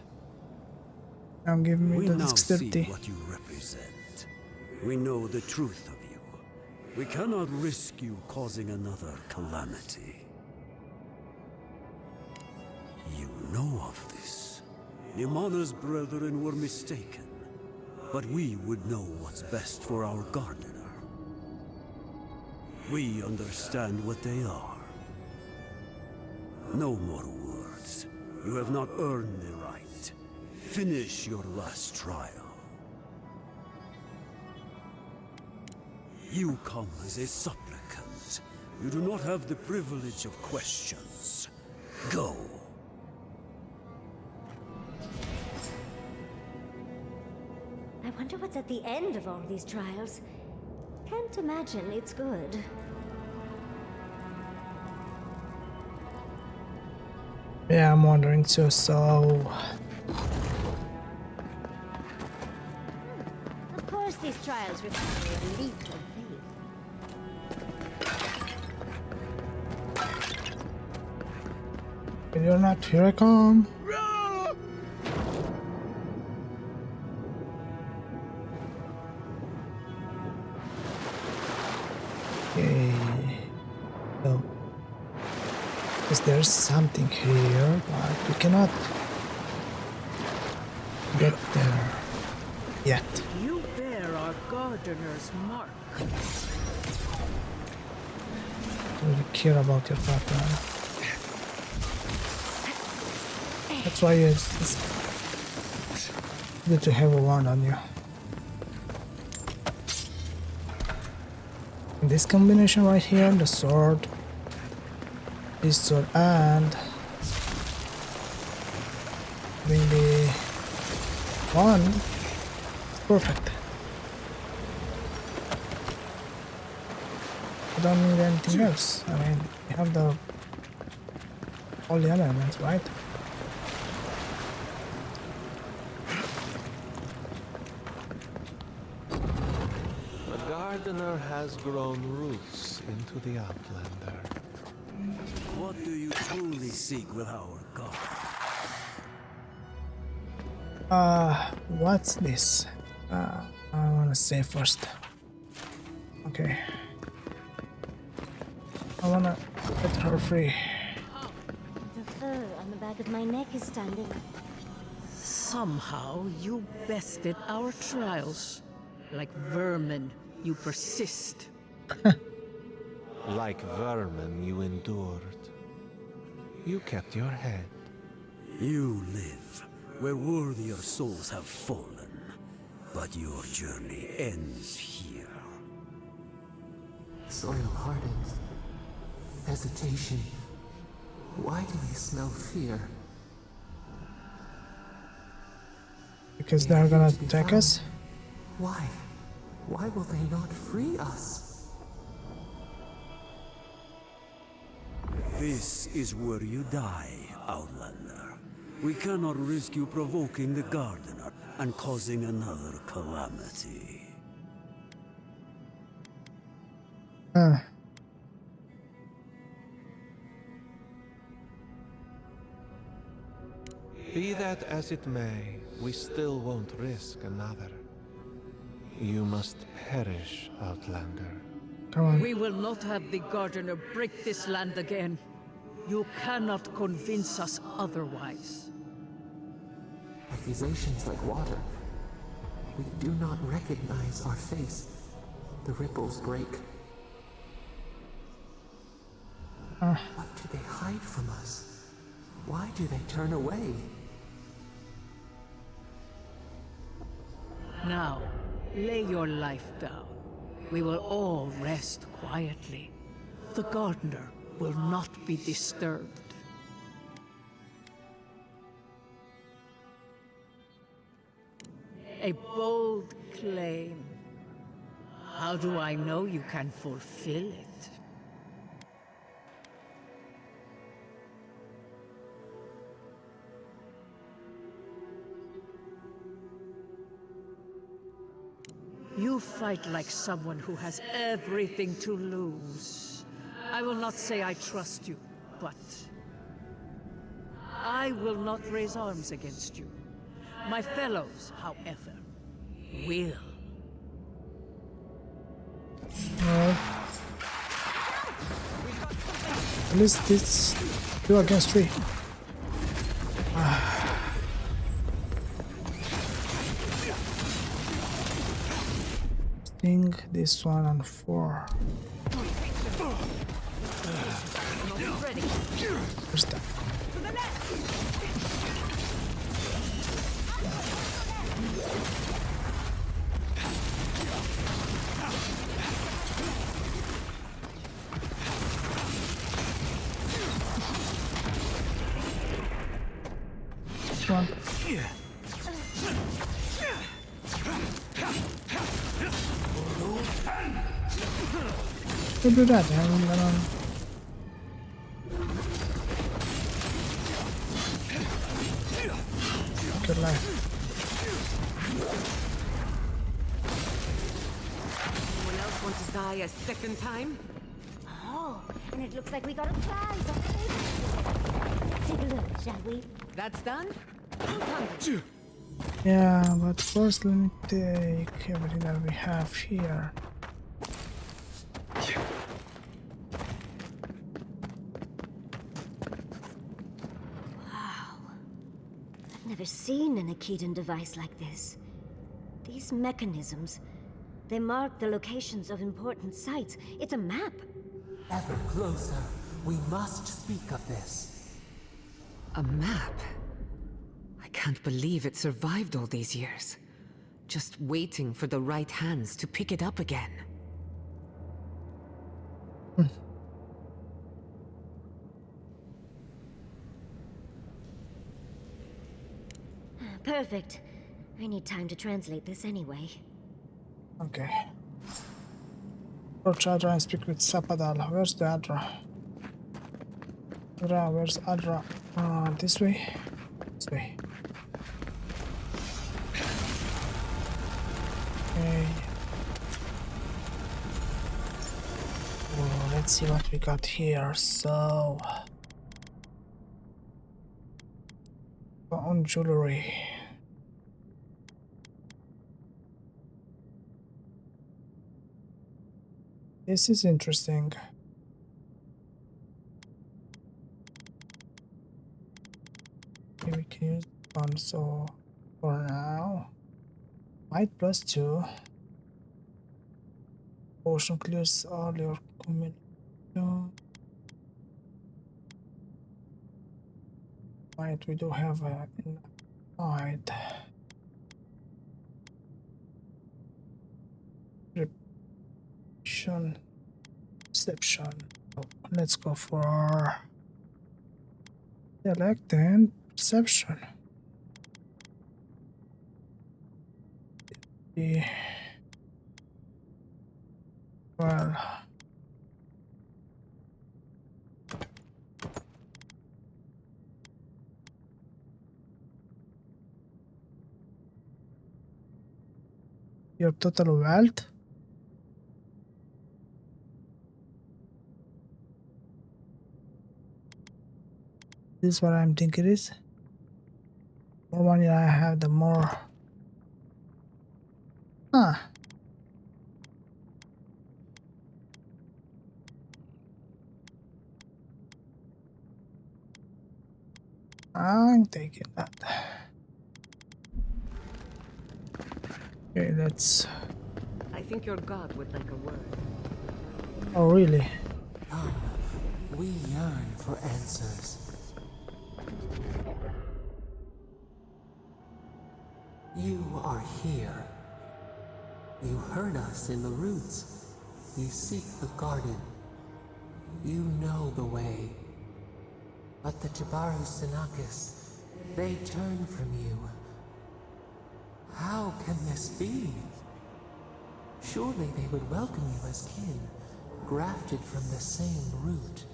Now give me We the now see dexterity. what you represent. We know the truth of you. We cannot risk you causing another calamity. You know of this. Nimana's brethren were mistaken, but we would know what's best for our gardener. We understand what they are. No more words. You have not earned the right. Finish your last trial. You come as a supplicant. You do not have the privilege of questions. Go. I wonder what's at the end of all these trials. Can't imagine it's good. Yeah, I'm wondering too, so... Of course these trials require a leap of faith. If you're not, here I come. Okay. So, is there something here, but we cannot get there yet. You bear our gardener's mark. I really care about your partner. That's why it's good to have a wand on you. This combination right here, the sword, this sword, and maybe one, it's perfect. I don't need anything else. I mean, we have all the other elements, right? The gardener has grown roots into the Outlander. What do you truly seek with our god? What's this? I wanna say first. Okay. I wanna get her free. The fur on the back of my neck is standing. Somehow you bested our trials. Like vermin, you persist. Like vermin, you endured. You kept your head. You live where worthier souls have fallen, but your journey ends here. Soil hardens. Hesitation. Why do they smell fear? Because they're gonna attack us? Why? Why will they not free us? This is where you die, Outlander. We cannot risk you provoking the Gardener and causing another calamity. Be that as it may, we still won't risk another. You must perish, Outlander. Come on. We will not have the Gardener break this land again. You cannot convince us otherwise. Accusations like water. We do not recognize our face. The ripples break. What do they hide from us? Why do they turn away? Now, lay your life down. We will all rest quietly. The Gardener will not be disturbed. A bold claim. How do I know you can fulfill it? You fight like someone who has everything to lose. I will not say I trust you, but I will not raise arms against you. My fellows, however, will. Well, At least it's 2 against 3. Sting this one on 4. Where's that? This one. Don't do that, Good life. Anyone else want to die a second time? Oh, and it looks like we got a prize already. Take a look, shall we? That's done? Yeah, but first let me take everything that we have here. Never seen an Akitan device like this. These mechanisms, they mark the locations of important sites. It's a map. Ever closer. We must speak of this. A map? I can't believe it survived all these years. Just waiting for the right hands to pick it up again. Perfect. I need time to translate this anyway. Okay. Approach Adra and speak with Sapadal. Where's the Adra? Adra, where's Adra? This way? This way. Okay. Oh, let's see what we got here. So... on jewelry. This is interesting. Okay, we can use one. So for now, might +2. Potion clears all your combination. Might we do have a might. Perception. Oh, let's go for select and perception. Well, your total wealth. This is what I'm thinking it is. The more money I have, the more. I'm taking that. Okay, let's. I think your god would like a word. Oh, really? Come, we yearn for answers. You are here. You heard us in the roots. You seek the garden. You know the way. But the Jabaru Sinakis, they turn from you. How can this be? Surely they would welcome you as kin, grafted from the same root.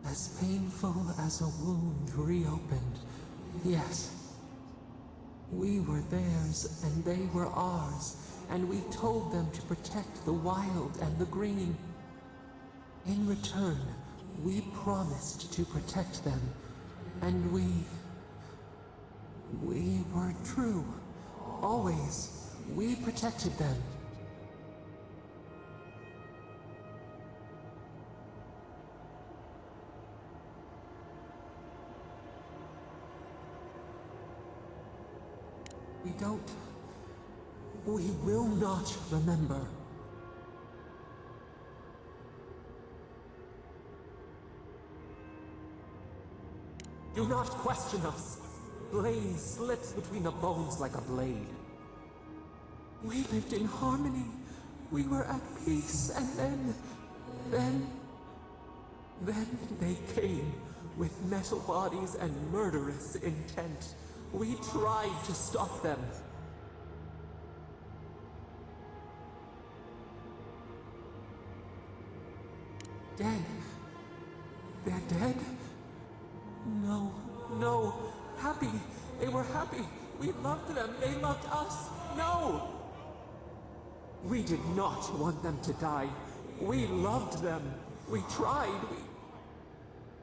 As painful as a wound reopened, yes. We were theirs and they were ours, and we told them to protect the wild and the green. In return, we promised to protect them, and We were true. Always. We protected them. We don't... We will not remember. Do not question us. Blade slips between the bones like a blade. We lived in harmony. We were at peace, and then they came with metal bodies and murderous intent. We tried to stop them. Dead? They're dead? No, no. Happy. They were happy. We loved them. They loved us. No! We did not want them to die. We loved them. We tried.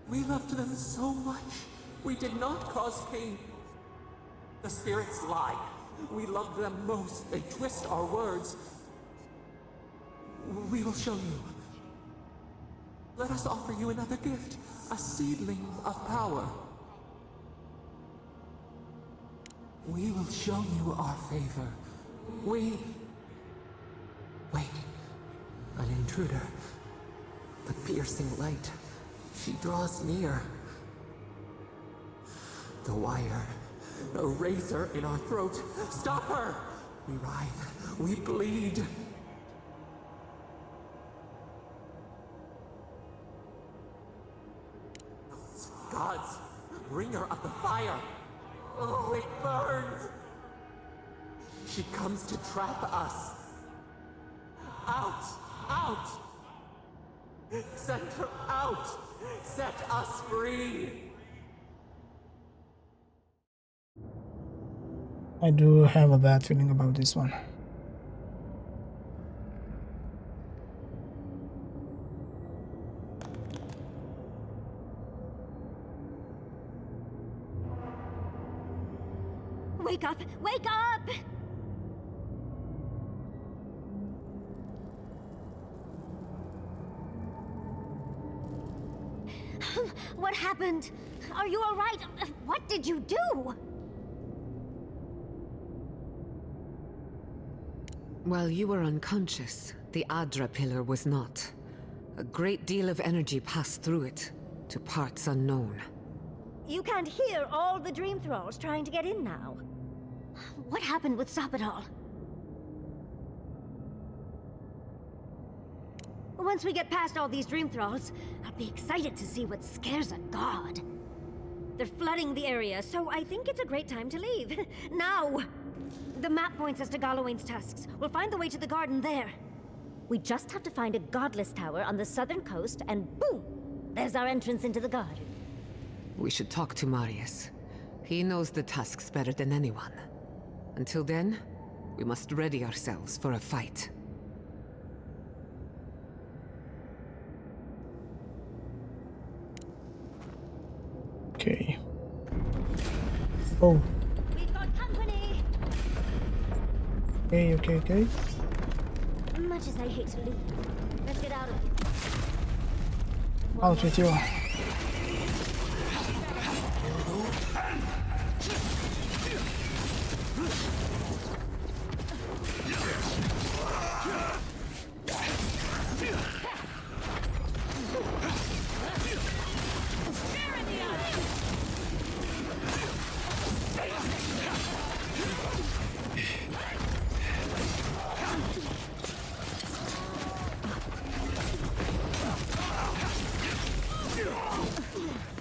We loved them so much. We did not cause pain. The spirits lie. We love them most. They twist our words. We will show you. Let us offer you another gift. A seedling of power. We will show you our favor. Wait. An intruder. The piercing light. She draws near. The wire. A razor in our throat. Stop her! We writhe. We bleed. Gods, bringer of the fire. Oh, it burns. She comes to trap us. Out! Out! Send her out! Set us free! I do have a bad feeling about this one. Wake up! Wake up! What happened? Are you all right? What did you do? While you were unconscious, the Adra pillar was not. A great deal of energy passed through it, to parts unknown. You can't hear all the dream thralls trying to get in now. What happened with Sapadal? Once we get past all these dream thralls, I'll be excited to see what scares a god. They're flooding the area, so I think it's a great time to leave. Now! The map points us to Gallowayne's tusks. We'll find the way to the garden there. We just have to find a godless tower on the southern coast, and boom! There's our entrance into the garden. We should talk to Marius. He knows the tusks better than anyone. Until then, we must ready ourselves for a fight. Okay. Oh. We've got company! Okay. Much as I hate to leave, let's get out of here. Out with you.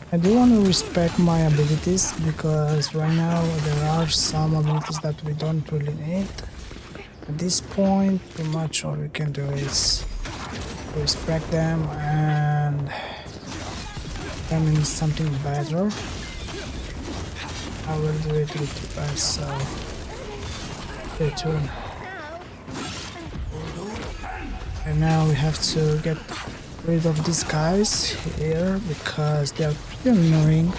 I do want to respect my abilities because right now there are some abilities that we don't really need. At this point, pretty much all we can do is respect them and come in something better. I will do it with you guys, so stay tuned. And now we have to get rid of these guys here because they are pretty annoying.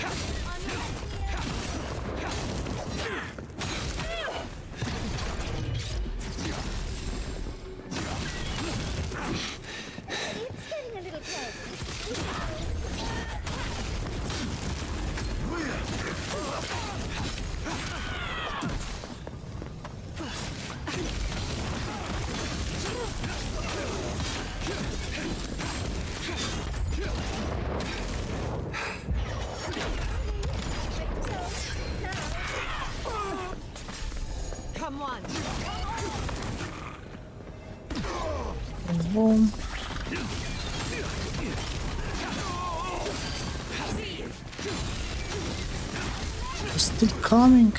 Boom. They're still coming.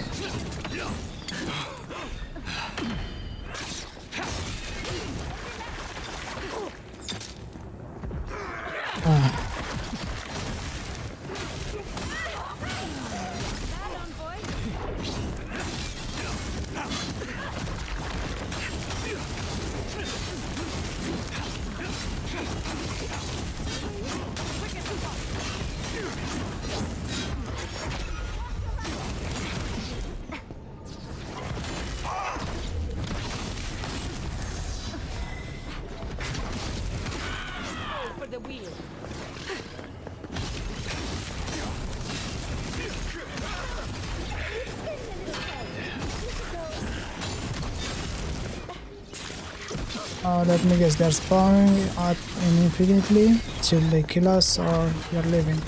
Let me guess, they're spawning at infinitely till they kill us or we're living.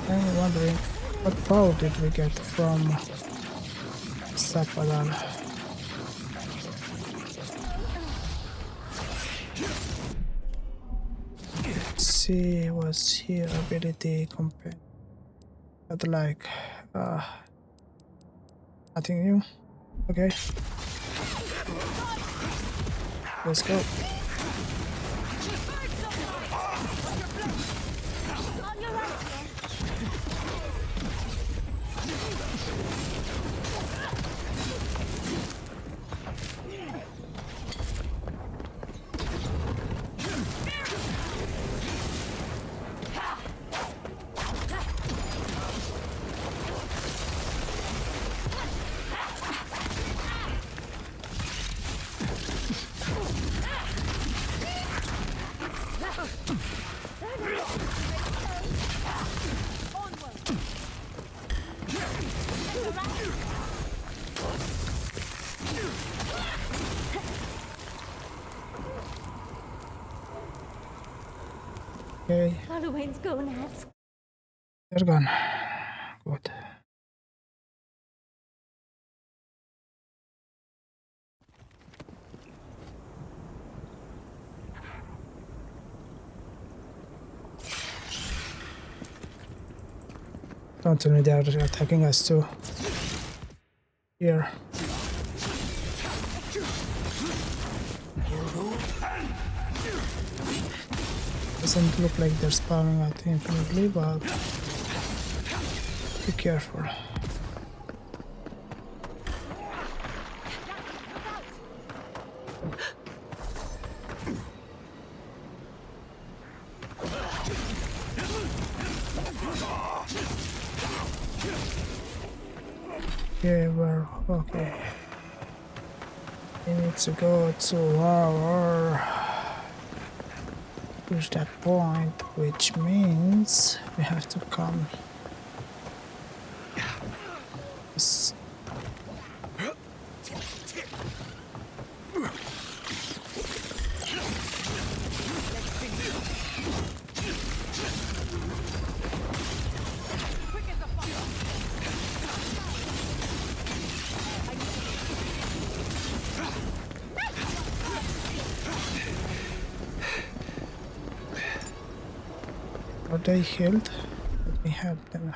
I'm wondering what power did we get from Sapadal? Let's see, was here ability compare? But like, nothing new. Okay, let's go. Okay. Loudwin's gonads. They're gone. Good. Don't tell me they are attacking us too. Here. Doesn't look like they're spawning out infinitely, but be careful. Okay, we're okay. We need to go to our push that point, which means we have to come. Yes. Are they healed? Let me help them.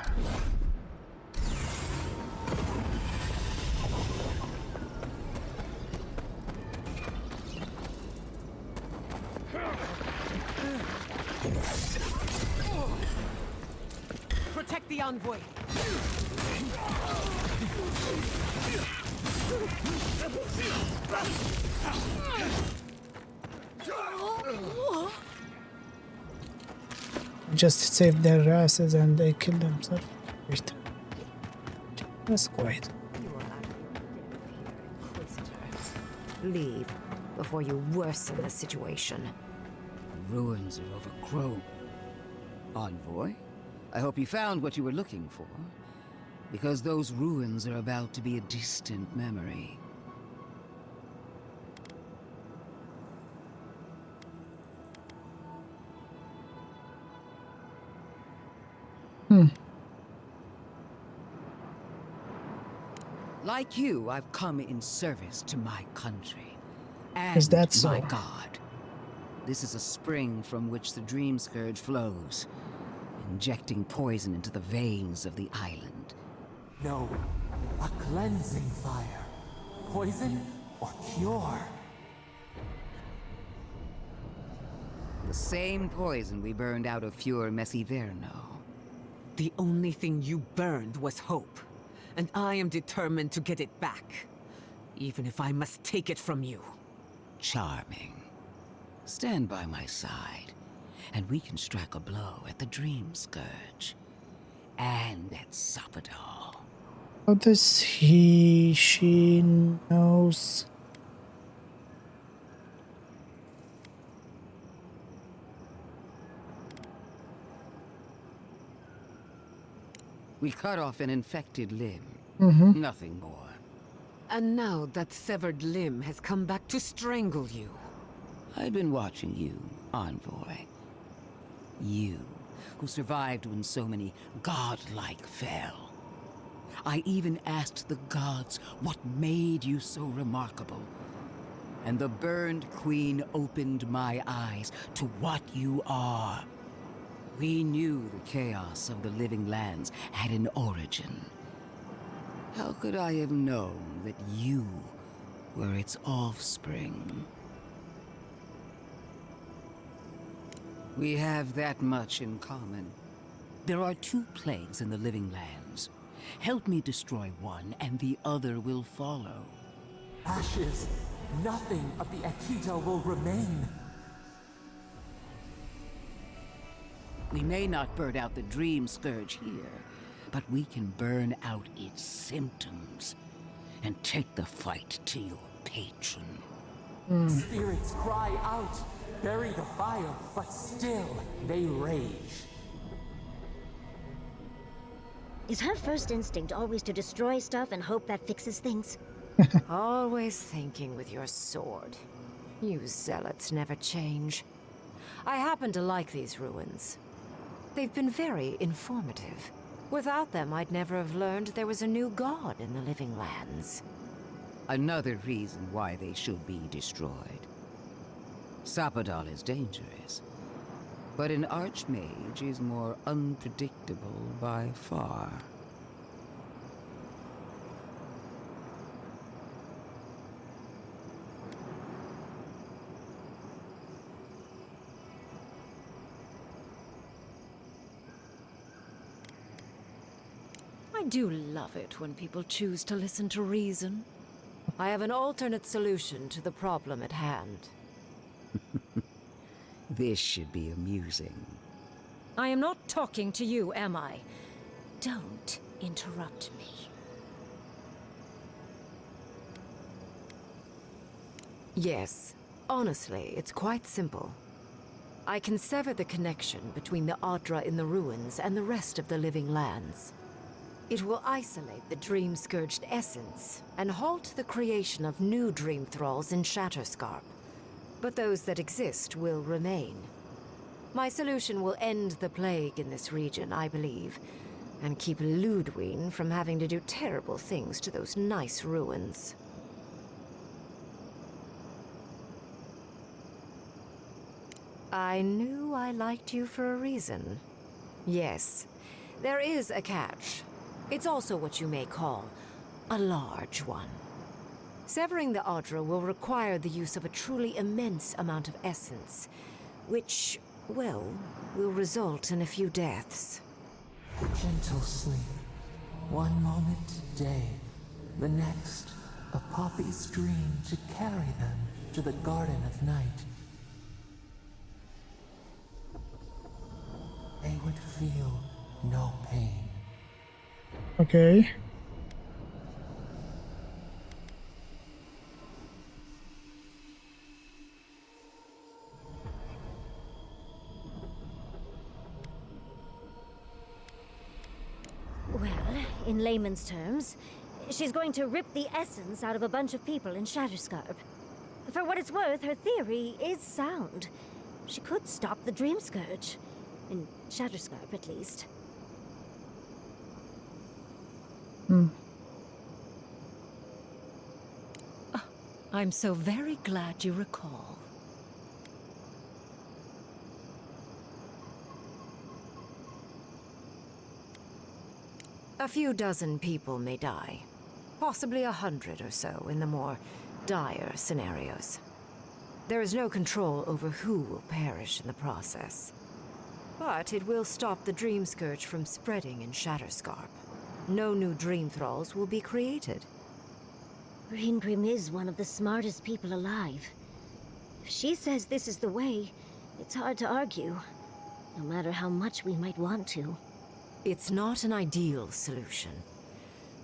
Protect the envoy. Just saved their asses and they killed themselves. Wait. That's quiet. Leave before you worsen the situation. Ruins are overgrown. Envoy, I hope you found what you were looking for. Because those ruins are about to be a distant memory. Like you, I've come in service to my country. Is And that so? my god. This is a spring from which the Dreamscourge flows, injecting poison into the veins of the island. No, a cleansing fire. Poison or cure? The same poison we burned out of Fior Messiverno. The only thing you burned was hope. And I am determined to get it back. Even if I must take it from you. Charming. Stand by my side, and we can strike a blow at the Dreamscourge. And at Sapadal. How does she knows? We cut off an infected limb. Nothing more. And now that severed limb has come back to strangle you. I've been watching you, Envoy. You, who survived when so many godlike fell. I even asked the gods what made you so remarkable. And the burned queen opened my eyes to what you are. We knew the chaos of the living lands had an origin. How could I have known that you were its offspring? We have that much in common. There are 2 plagues in the living lands. Help me destroy one, and the other will follow. Ashes. Nothing of the Akita will remain. We may not burn out the Dreamscourge here, but we can burn out its symptoms and take the fight to your patron. Spirits cry out, bury the fire, but still they rage. Is her first instinct always to destroy stuff and hope that fixes things? Always thinking with your sword. You zealots never change. I happen to like these ruins. They've been very informative. Without them, I'd never have learned there was a new god in the living lands. Another reason why they should be destroyed. Sapadal is dangerous, but an Archmage is more unpredictable by far. I do love it when people choose to listen to reason. I have an alternate solution to the problem at hand. This should be amusing. I am not talking to you, am I? Don't interrupt me. Yes. Honestly, it's quite simple. I can sever the connection between the Adra in the ruins and the rest of the living lands. It will isolate the Dreamscourged essence and halt the creation of new Dream Thralls in Shatterscarp. But those that exist will remain. My solution will end the plague in this region, I believe, and keep Loudwin from having to do terrible things to those nice ruins. I knew I liked you for a reason. Yes, there is a catch. It's also what you may call a large one. Severing the Adra will require the use of a truly immense amount of essence, which, well, will result in a few deaths. Gentle sleep. One moment day, the next, a poppy's dream to carry them to the Garden of Night. They would feel no pain. Okay. Well, in layman's terms, she's going to rip the essence out of a bunch of people in Shatterscarp. For what it's worth, her theory is sound. She could stop the Dreamscourge. In Shatterscarp, at least. I'm so very glad you recall. A few dozen people may die. Possibly 100 or so in the more dire scenarios. There is no control over who will perish in the process. But it will stop the Dreamscourge from spreading in Shatterscarp. No new Dream Thralls will be created. Raingrim is one of the smartest people alive. If she says this is the way, it's hard to argue, no matter how much we might want to. It's not an ideal solution.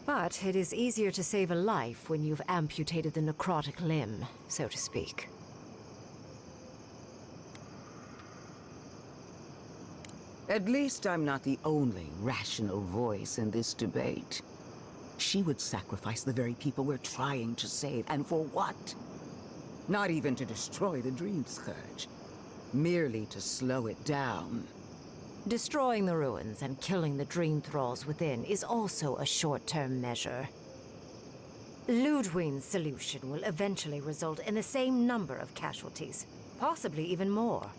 But it is easier to save a life when you've amputated the necrotic limb, so to speak. At least I'm not the only rational voice in this debate. She would sacrifice the very people we're trying to save, and for what? Not even to destroy the Dreamscourge. Merely to slow it down. Destroying the ruins and killing the Dream Thralls within is also a short-term measure. Loudwin's solution will eventually result in the same number of casualties, possibly even more.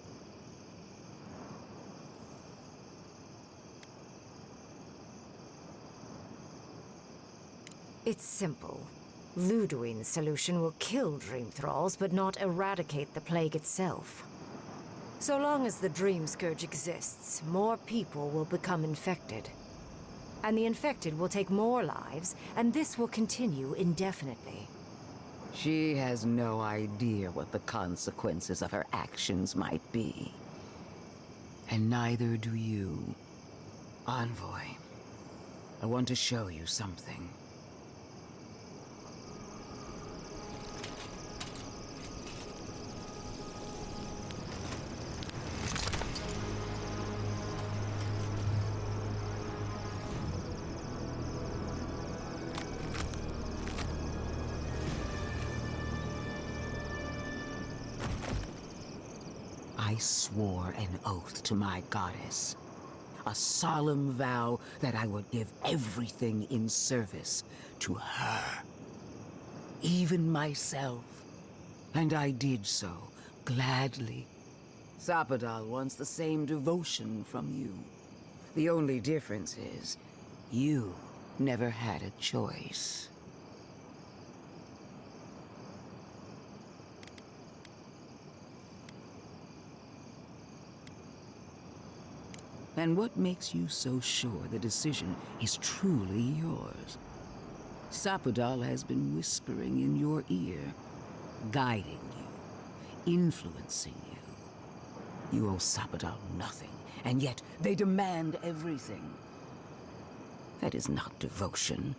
It's simple. Loudwin's solution will kill Dream Thralls, but not eradicate the plague itself. So long as the Dreamscourge exists, more people will become infected. And the infected will take more lives, and this will continue indefinitely. She has no idea what the consequences of her actions might be. And neither do you. Envoy, I want to show you something. I swore an oath to my goddess. A solemn vow that I would give everything in service to her. Even myself. And I did so, gladly. Sapadal wants the same devotion from you. The only difference is, you never had a choice. And what makes you so sure the decision is truly yours? Sapadal has been whispering in your ear, guiding you, influencing you. You owe Sapadal nothing, and yet they demand everything. That is not devotion.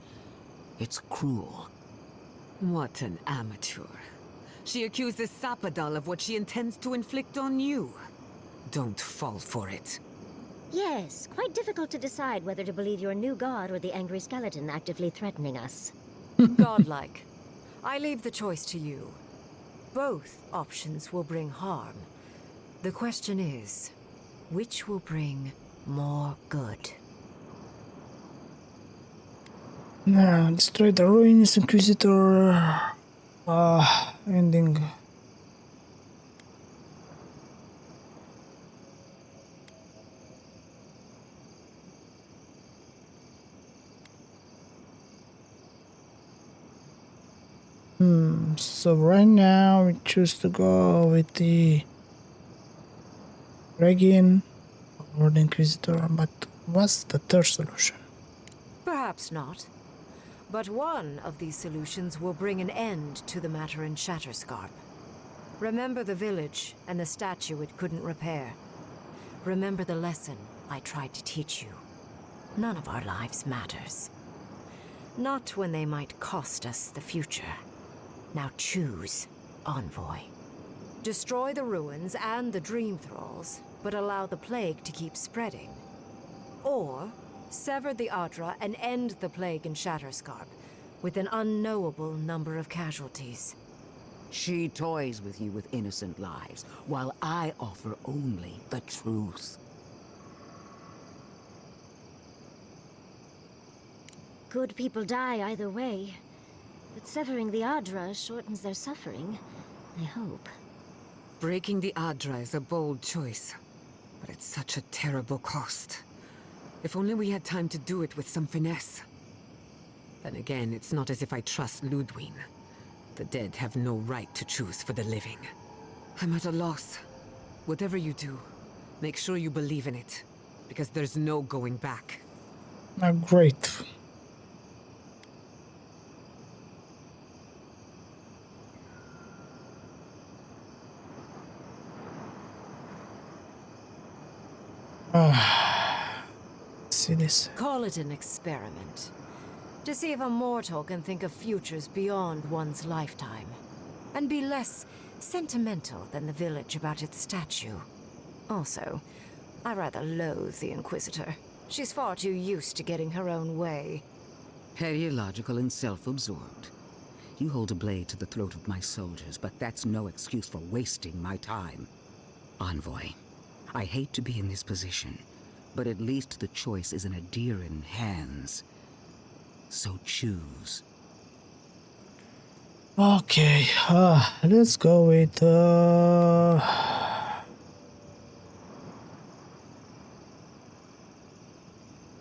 It's cruel. What an amateur. She accuses Sapadal of what she intends to inflict on you. Don't fall for it. Yes, quite difficult to decide whether to believe your new god or the angry skeleton actively threatening us. Godlike. I leave the choice to you. Both options will bring harm. The question is, which will bring more good? Now, destroy the ruins, Inquisitor. Ending. So right now we choose to go with the Regin or the Inquisitor, but what's the third solution? Perhaps not. But one of these solutions will bring an end to the matter in Shatterscarp. Remember the village and the statue it couldn't repair. Remember the lesson I tried to teach you. None of our lives matters. Not when they might cost us the future. Now choose, Envoy. Destroy the ruins and the Dream Thralls, but allow the plague to keep spreading. Or sever the Adra and end the plague in Shatterscarp, with an unknowable number of casualties. She toys with you with innocent lives, while I offer only the truth. Good people die either way. But severing the Adra shortens their suffering, I hope. Breaking the Adra is a bold choice, but it's such a terrible cost. If only we had time to do it with some finesse. Then again, it's not as if I trust Loudwin. The dead have no right to choose for the living. I'm at a loss. Whatever you do, make sure you believe in it, because there's no going back. Great. See this. Call it an experiment. To see if a mortal can think of futures beyond one's lifetime. And be less sentimental than the village about its statue. Also, I rather loathe the Inquisitor. She's far too used to getting her own way. Periological and self-absorbed. You hold a blade to the throat of my soldiers, but that's no excuse for wasting my time. Envoy, I hate to be in this position, but at least the choice is in Adiran hands. So choose. Okay, let's go with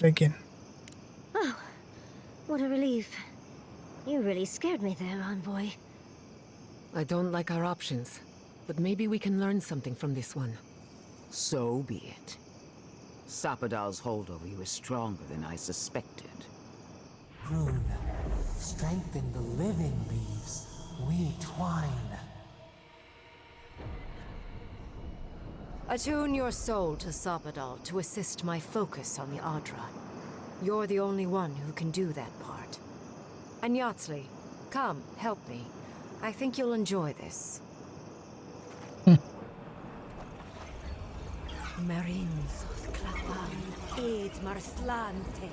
again. Oh, what a relief. You really scared me there, Envoy. I don't like our options, but maybe we can learn something from this one. So be it. Sapadal's hold over you is stronger than I suspected. Rune, strengthen the living leaves. We twine. Attune your soul to Sapadal to assist my focus on the Adra. You're the only one who can do that part. And Yatsley, come, help me. I think you'll enjoy this. Marins Klapan, Ed Marslante.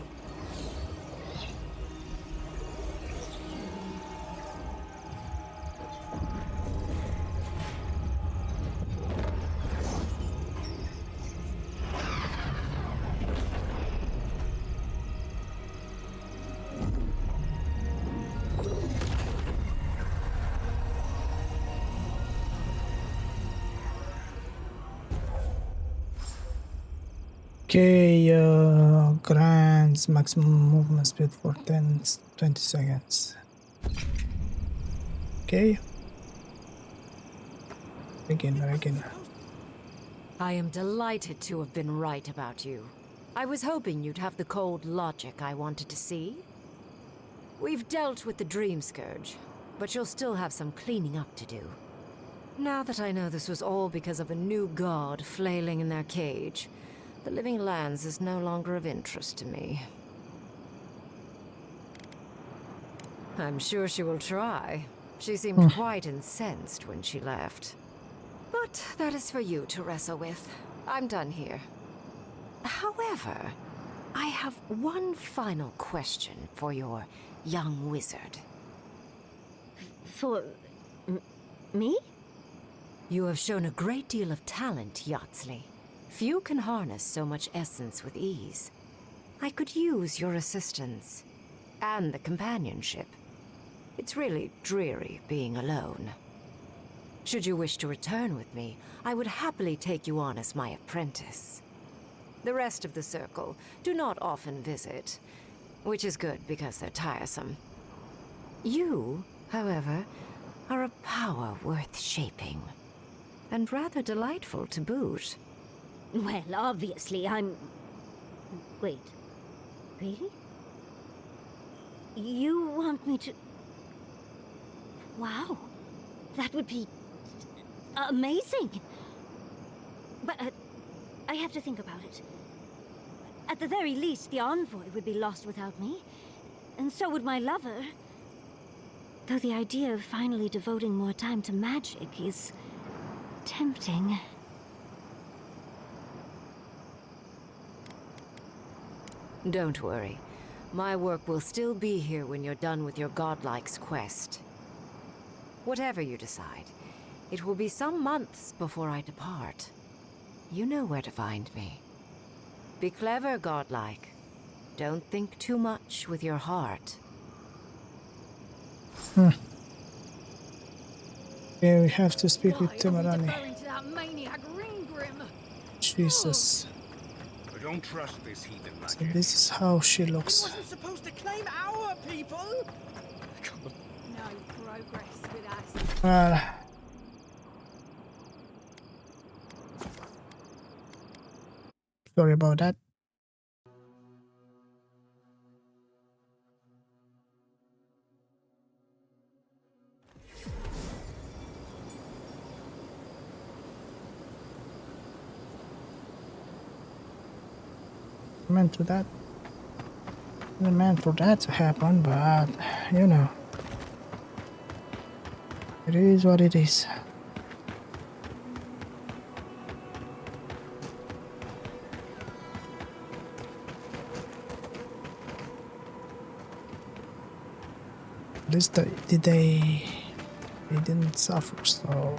Okay, grants maximum movement speed for 20 seconds. Okay. Begin. I am delighted to have been right about you. I was hoping you'd have the cold logic I wanted to see. We've dealt with the Dreamscourge, but you'll still have some cleaning up to do. Now that I know this was all because of a new god flailing in their cage, the Living Lands is no longer of interest to me. I'm sure she will try. She seemed quite incensed when she left. But that is for you to wrestle with. I'm done here. However, I have one final question for your young wizard. For... me? You have shown a great deal of talent, Yatsley. Few can harness so much essence with ease. I could use your assistance. And the companionship. It's really dreary being alone. Should you wish to return with me, I would happily take you on as my apprentice. The rest of the circle do not often visit, which is good because they're tiresome. You, however, are a power worth shaping. And rather delightful to boot. Well, obviously, I'm... Wait. Really? You want me to... Wow. That would be... amazing. But, I have to think about it. At the very least, the Envoy would be lost without me. And so would my lover. Though the idea of finally devoting more time to magic is... tempting. Don't worry. My work will still be here when you're done with your godlike's quest. Whatever you decide, it will be some months before I depart. You know where to find me. Be clever, godlike. Don't think too much with your heart. Okay, we have to speak with Timarani. Referring to that maniac Ringgrim. Jesus. I don't trust this heathen So magic. this is how she looks. Wasn't supposed to claim our people. No progress with us. Well, sorry about that. Meant to that. Wasn't meant for that to happen, but you know, it is what it is. At least they didn't suffer, so.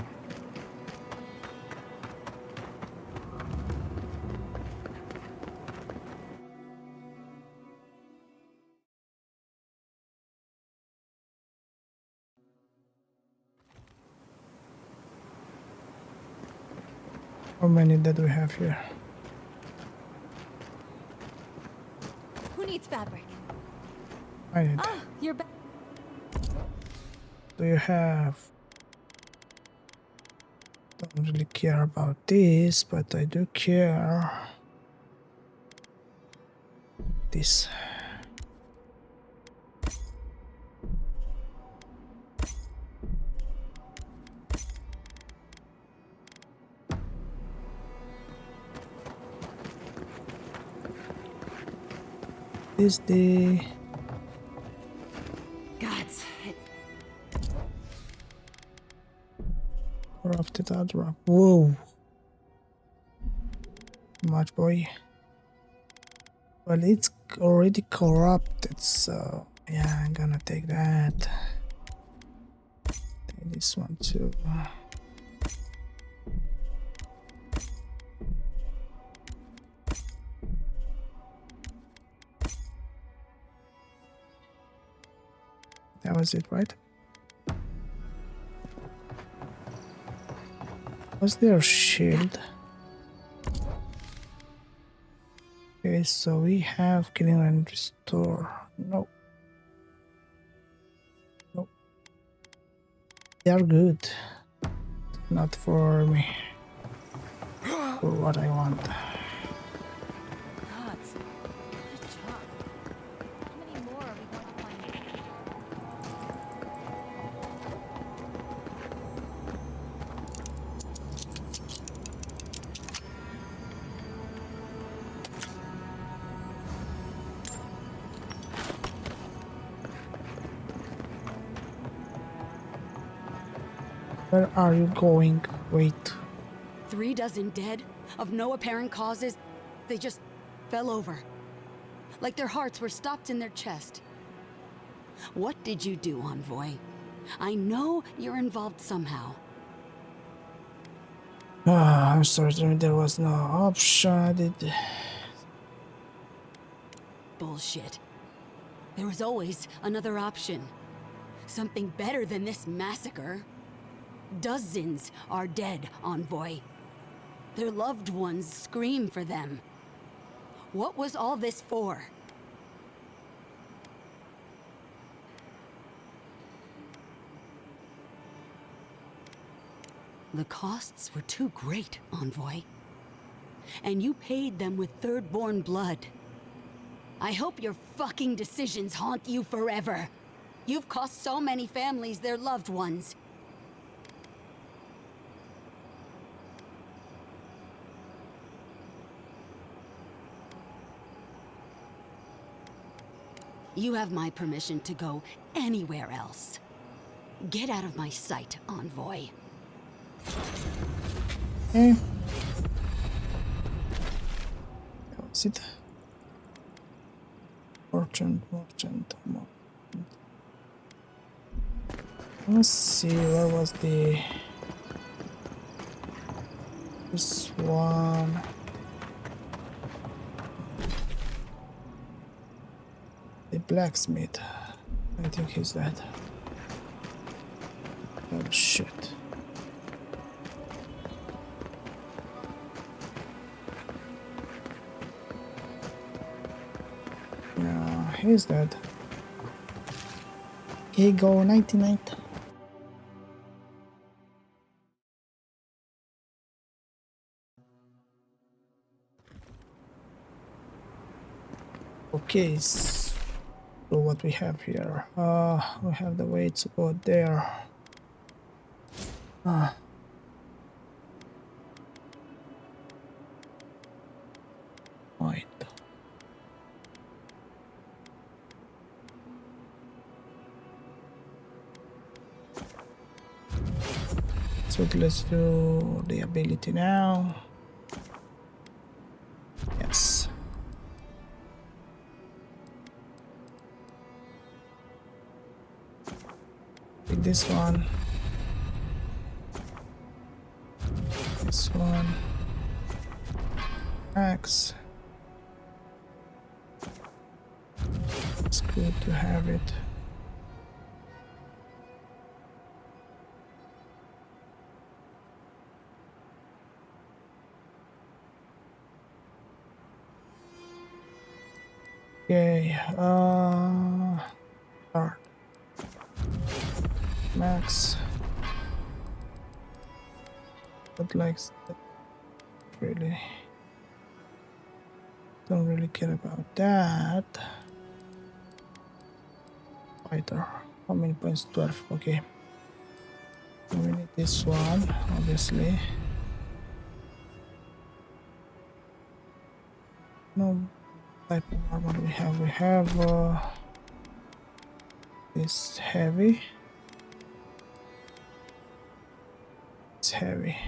How many did we have here? Who needs fabric? I need. Ah, you're back. Do you have? Don't really care about this, but I do care. This. Is the Gods. corrupted Adra? Whoa, much boy. Well, it's already corrupted, so yeah, I'm gonna take that. Take this one too. That was it, right? Was there a shield? Okay, so we have killing and restore. No. Nope. They are good. Not for me. For what I want. Gods. Good job. How many more are we going to find? Where are you going? Wait. 3 dozen dead, of no apparent causes. They just fell over. Like their hearts were stopped in their chest. What did you do, Envoy? I know you're involved somehow. I'm sorry, there was no option. I did. Bullshit. There was always another option. Something better than this massacre. Dozens are dead, Envoy. Their loved ones scream for them. What was all this for? The costs were too great, Envoy. And you paid them with third-born blood. I hope your fucking decisions haunt you forever. You've cost so many families their loved ones. You have my permission to go anywhere else. Get out of my sight, Envoy. Okay. That was it. Merchant. Let's see, where was the... This one... The blacksmith. I think he's that. Oh shit. Yeah, he's dead. Okay, go 99. Okay, so what we have here? We have the way to go there. Wait. So let's do the ability now. Yes. Take this one. This one. Max. It's good to have it. Okay, start. Max. But like, really, don't really care about that. Fighter. How many points? 12. Okay. We need this one, obviously. No type of armor we have. We have this heavy. It's heavy.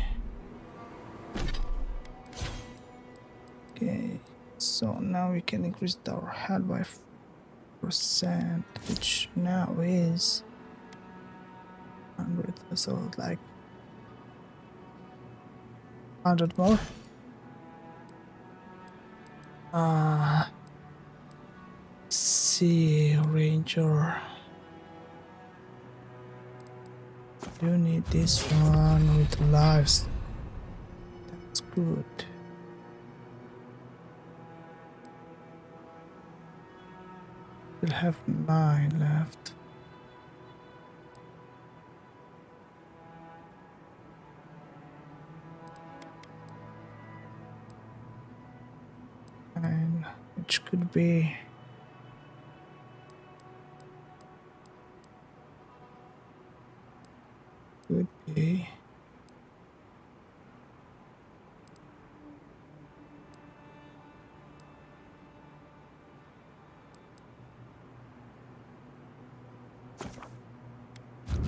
Okay, so now we can increase our health by 4%, which now is 100. So like 100 more. Sea Ranger. You need this one with lives. That's good. We'll have 9 left. And which could be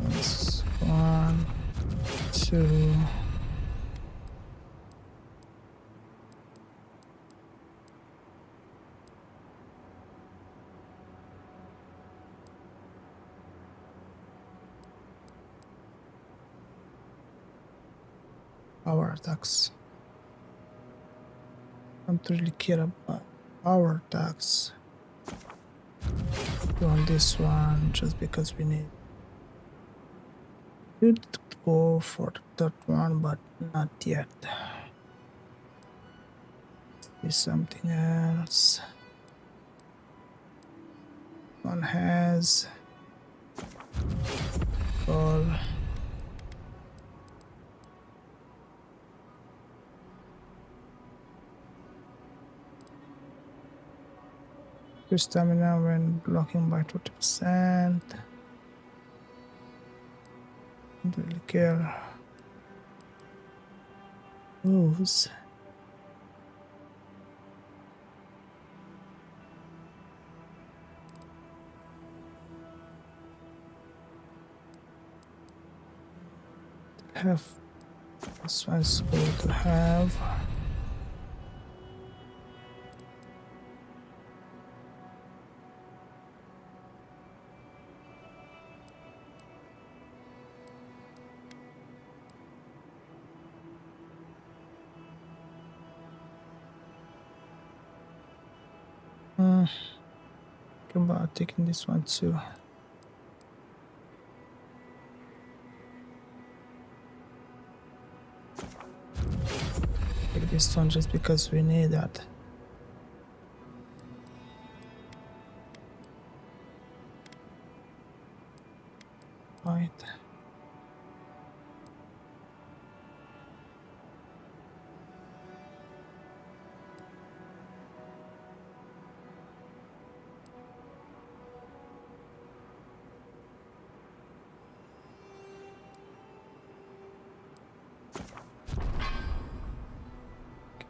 this 1, 2. Power attacks. I don't really care about power attacks. On this one, just because we need. Could go for the third one, but not yet. Is something else. One has call. Your stamina when blocking by 20%. Don't really care. Moves. Have this one's good to have. Think about taking this one too. take this one just because we need that. Right.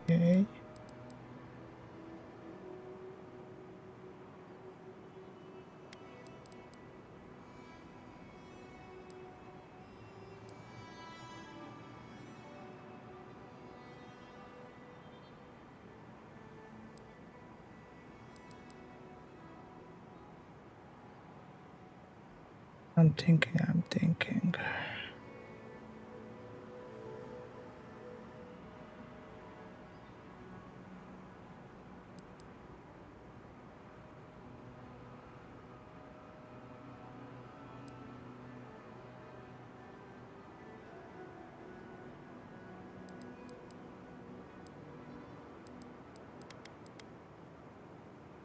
Okay. I'm thinking.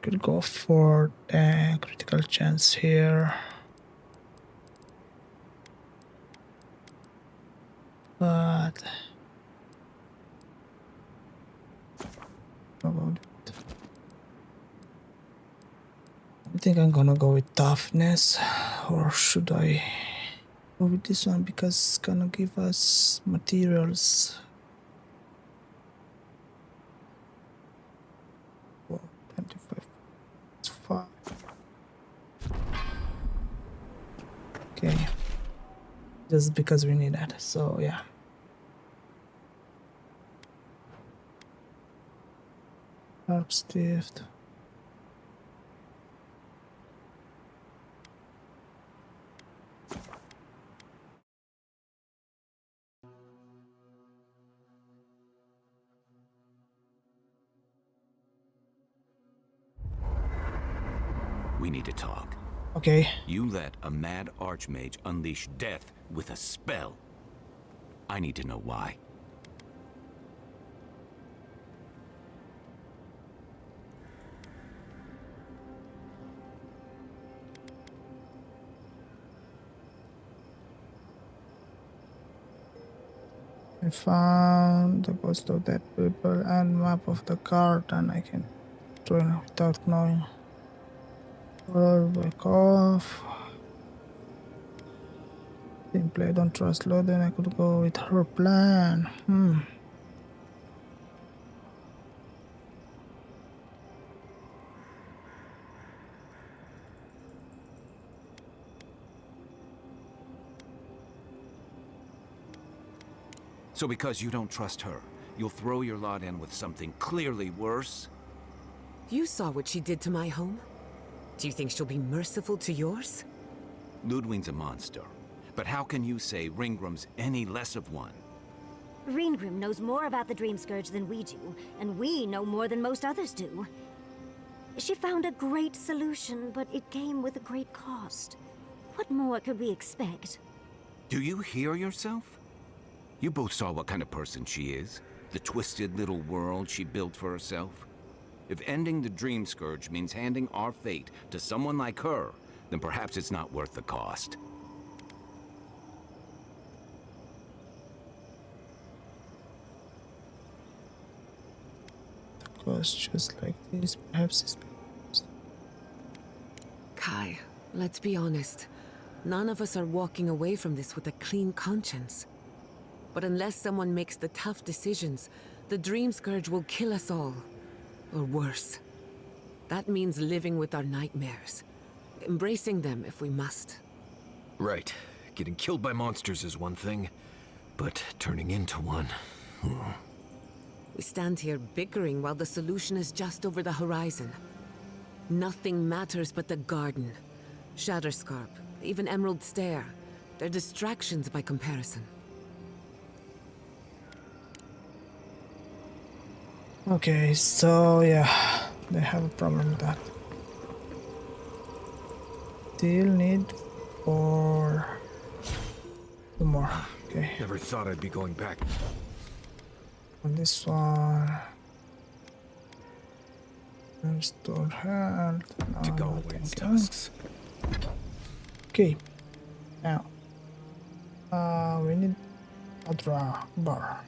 Could go for the critical chance here. But about it. I think I'm gonna go with toughness, or should I go with this one because it's gonna give us materials. Whoa, 25. It's 5. Okay. Just because we need that, so yeah. Dark Stift. We need to talk. Okay. You let a mad Archmage unleash death with a spell. I need to know why. I found the ghost of dead people and map of the garden. I can join without knowing. Well, back off. Simply I don't trust Loudwin. I could go with her plan. So because you don't trust her, you'll throw your lot in with something clearly worse? You saw what she did to my home. Do you think she'll be merciful to yours? Loudwin's a monster. But how can you say Ringgrim's any less of one? Ringgrim knows more about the Dreamscourge than we do, and we know more than most others do. She found a great solution, but it came with a great cost. What more could we expect? Do you hear yourself? You both saw what kind of person she is. The twisted little world she built for herself. If ending the Dreamscourge means handing our fate to someone like her, then perhaps it's not worth the cost. The cost just like this, perhaps it's Kai, let's be honest. None of us are walking away from this with a clean conscience. But unless someone makes the tough decisions, the Dreamscourge will kill us all. Or worse. That means living with our nightmares. Embracing them if we must. Right. Getting killed by monsters is one thing, but turning into one... We stand here bickering while the solution is just over the horizon. Nothing matters but the garden. Shatterscarp, even Emerald Stair. They're distractions by comparison. Okay, so yeah, they have a problem with that. Still need 4 more. Okay. Never thought I'd be going back. This one. Restore health. To No, go no, away its thank you. tusks. Okay. Now. We need Adra bar.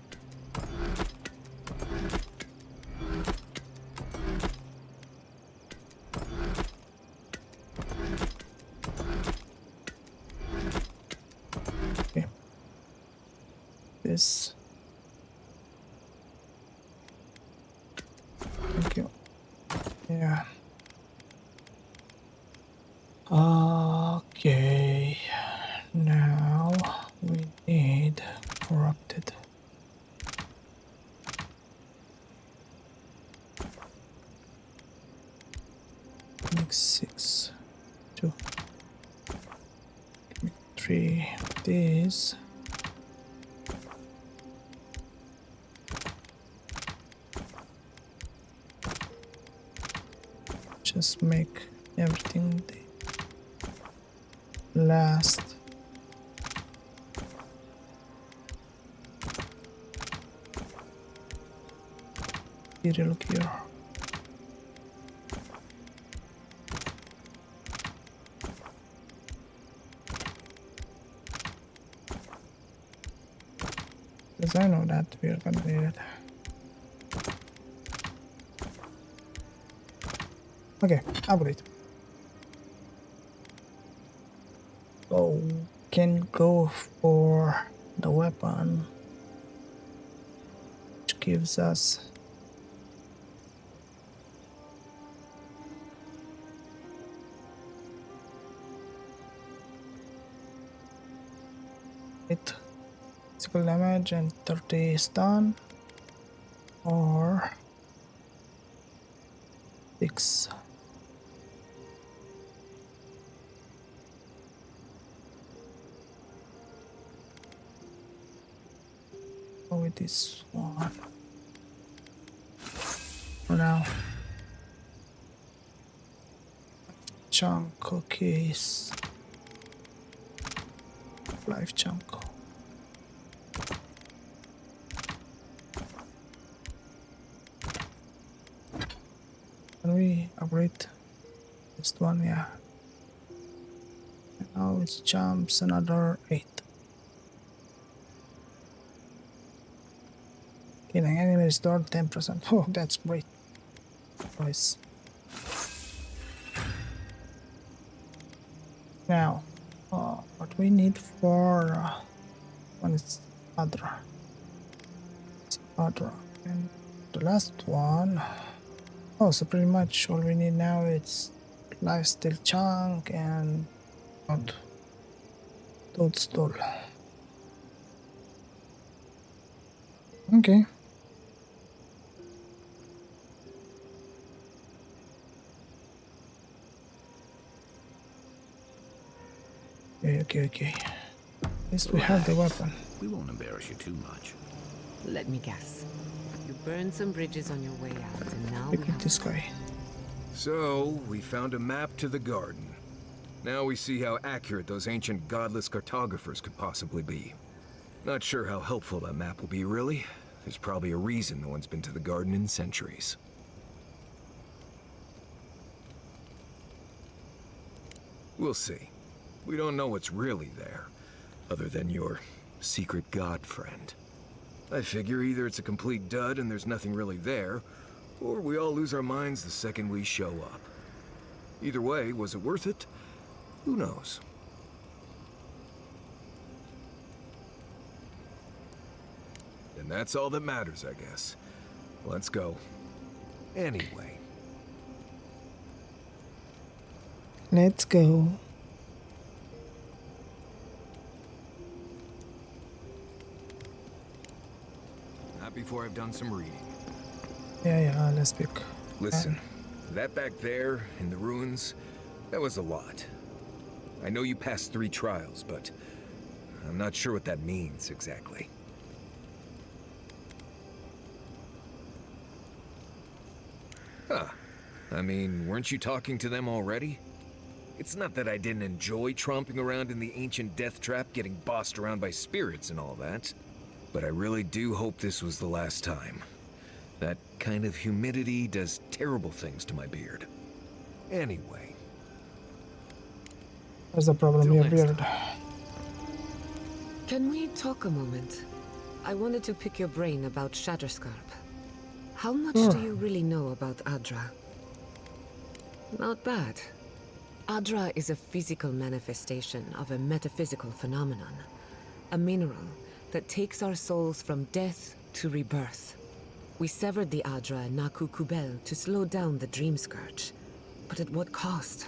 Okay. This. Thank you. Yeah. Okay. Now we need corrupted. Make 6, 2, make 3. This. Just make everything last. Look here. Because I know that we're gonna need it. Okay, upgrade. So can go for the weapon, which gives us physical damage and 30 stun, or 6. Go with this one for now. Chunk cookies. Life chunk. Can we upgrade this one? Yeah. Now it jumps another 8. Killing enemy restored 10%. Oh, that's great. Nice. Now, what we need for one is Adra. It's Adra. And the last one. Oh, so pretty much all we need now is lifesteal chunk and toadstool. Okay. Okay. At least we have the weapon. We won't embarrass you too much. Let me guess. You burned some bridges on your way out, and now Look at this guy. So, we found a map to the garden. Now we see how accurate those ancient godless cartographers could possibly be. Not sure how helpful that map will be, really. There's probably a reason no one's been to the garden in centuries. We'll see. We don't know what's really there, other than your secret god friend. I figure either it's a complete dud and there's nothing really there, or we all lose our minds the second we show up. Either way, was it worth it? Who knows? And that's all that matters, I guess. Let's go. Anyway. Let's go. Not before I've done some reading. Yeah, let's pick. Listen, that back there in the ruins, that was a lot. I know you passed 3 trials, but I'm not sure what that means exactly. Huh. I mean, weren't you talking to them already? It's not that I didn't enjoy tromping around in the ancient death trap, getting bossed around by spirits and all that. but I really do hope this was the last time. That kind of humidity does terrible things to my beard. Anyway. What's the problem here, beard? Can we talk a moment? I wanted to pick your brain about Shatterscarp. How much do you really know about Adra? Not bad. Adra is a physical manifestation of a metaphysical phenomenon. A mineral that takes our souls from death to rebirth. We severed the Adra and Naku Kubel to slow down the Dreamscourge. But at what cost?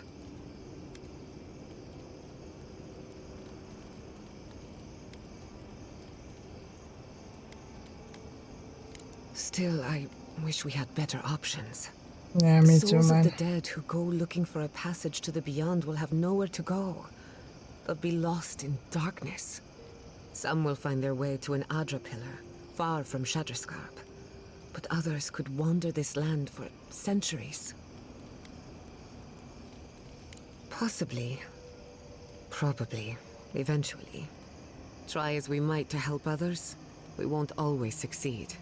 Still, I wish we had better options. Yeah, me the too, souls man. of the dead who go looking for a passage to the beyond will have nowhere to go. They'll be lost in darkness. Some will find their way to an Adra pillar, far from Shatterscarp. But others could wander this land for centuries. Possibly. Probably. Eventually. Try as we might to help others, we won't always succeed.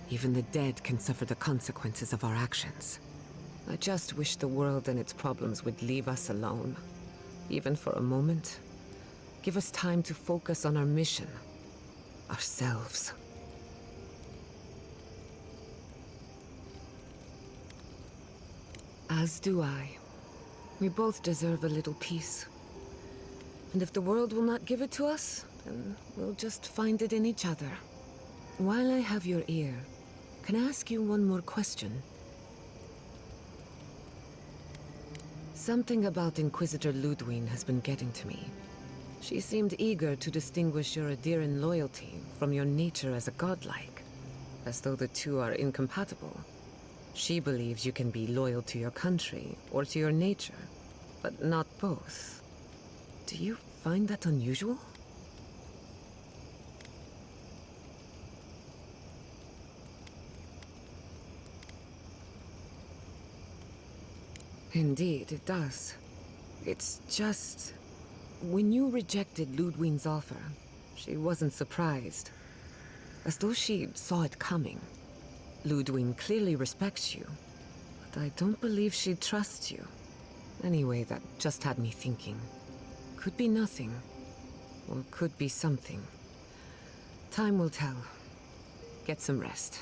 Even the dead can suffer the consequences of our actions. I just wish the world and its problems would leave us alone. Even for a moment. Give us time to focus on our mission. Ourselves. As do I. We both deserve a little peace. And if the world will not give it to us, then we'll just find it in each other. While I have your ear, can I ask you one more question? Something about Inquisitor Loudwin has been getting to me. She seemed eager to distinguish your Adiran loyalty from your nature as a godlike, as though the two are incompatible. She believes you can be loyal to your country or to your nature, but not both. Do you find that unusual? Indeed, it does. It's just... when you rejected Loudwin's offer, she wasn't surprised. As though she saw it coming. Loudwin clearly respects you, but I don't believe she trusts you. Anyway, that just had me thinking. Could be nothing, or could be something. Time will tell. Get some rest.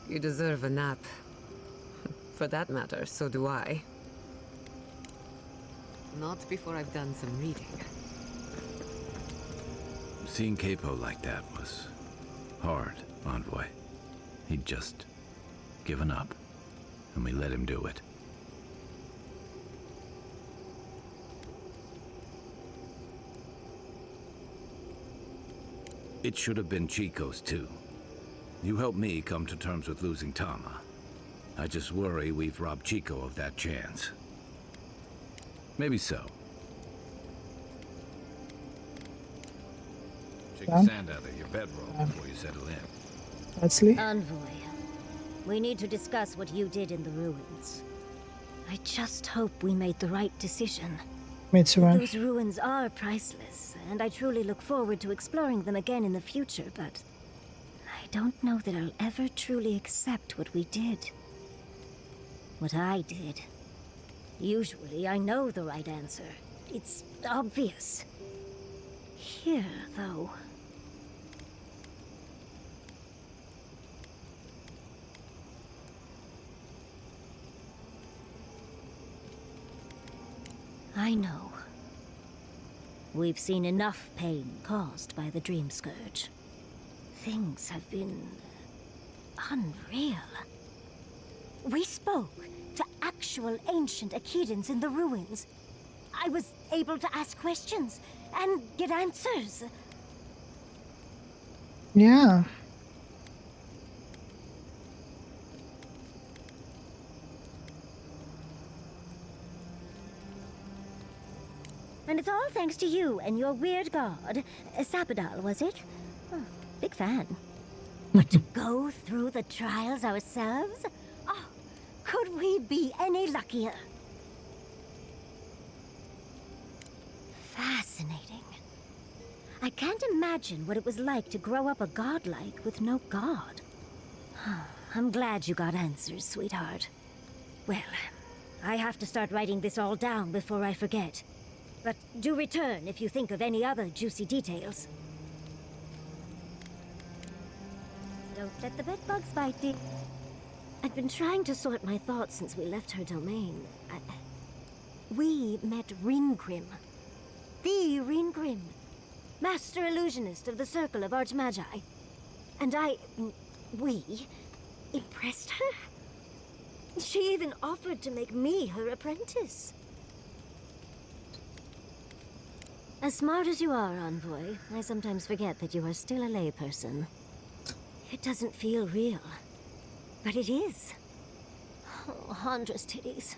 You deserve a nap. For that matter, so do I. Not before I've done some reading. Seeing Capo like that was hard, Envoy. He'd just given up, and we let him do it. It should have been Chico's too. You helped me come to terms with losing Tama. I just worry we've robbed Chico of that chance. Maybe so. Shake the sand out of your bedroll before you settle in. Actually, Envoy, we need to discuss what you did in the ruins. I just hope we made the right decision. me too, man. Those ruins are priceless, and I truly look forward to exploring them again in the future, but I don't know that I'll ever truly accept what we did. What I did. Usually I know the right answer. It's obvious. Here, though... I know. We've seen enough pain caused by the Dreamscourge. Things have been... unreal. We spoke to actual ancient Akidans in the ruins. I was able to ask questions and get answers. Yeah. And it's all thanks to you and your weird god, Sapadal, was it? Oh, big fan. But to go through the trials ourselves? Oh, could we be any luckier? Fascinating. I can't imagine what it was like to grow up a godlike with no god. I'm glad you got answers, sweetheart. Well, I have to start writing this all down before I forget. But do return if you think of any other juicy details. Don't let the bedbugs bite, dear. I've been trying to sort my thoughts since we left her domain. We met Ringrim. The Ringrim. Master illusionist of the Circle of Archmage. And we impressed her. She even offered to make me her apprentice. As smart as you are, Envoy, I sometimes forget that you are still a layperson. It doesn't feel real, but it is. Oh, Handra's titties.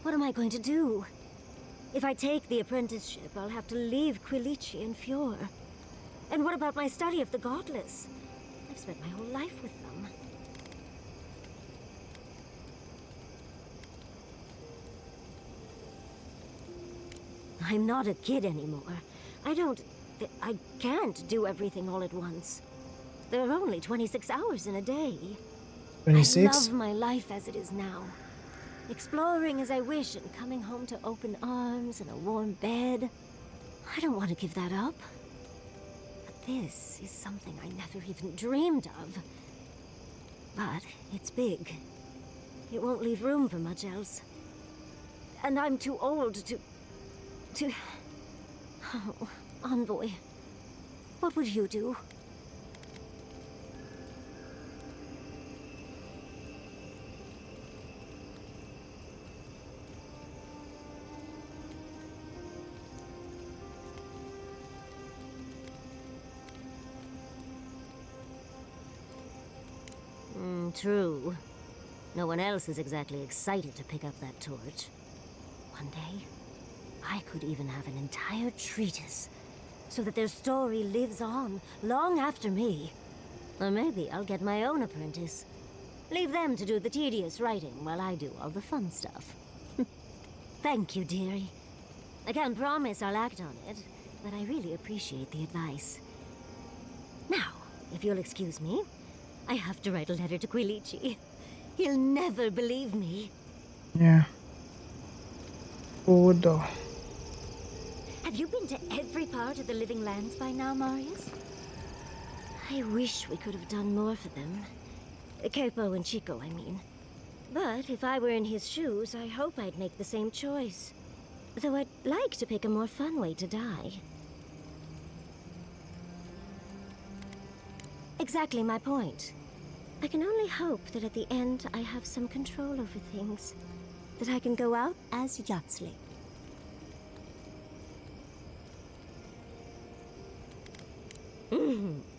What am I going to do? If I take the apprenticeship, I'll have to leave Quilici and Fjord. And what about my study of the Godless? I've spent my whole life with them. I'm not a kid anymore. I can't do everything all at once. There are only 26 hours in a day. 26? I love my life as it is now. Exploring as I wish and coming home to open arms and a warm bed. I don't want to give that up. But this is something I never even dreamed of. But it's big. It won't leave room for much else. And I'm too old to... Oh, Envoy. What would you do? True. No one else is exactly excited to pick up that torch. One day, I could even have an entire treatise, so that their story lives on, long after me. Or maybe I'll get my own apprentice. Leave them to do the tedious writing while I do all the fun stuff. Thank you, dearie. I can't promise I'll act on it, but I really appreciate the advice. Now, if you'll excuse me, I have to write a letter to Quilici. He'll never believe me. Yeah. Who would though? Have you been to every part of the Living Lands by now, Marius? I wish we could have done more for them. Capo and Chico, I mean. But if I were in his shoes, I hope I'd make the same choice. Though I'd like to pick a more fun way to die. Exactly my point. I can only hope that at the end I have some control over things. That I can go out as Yatsley.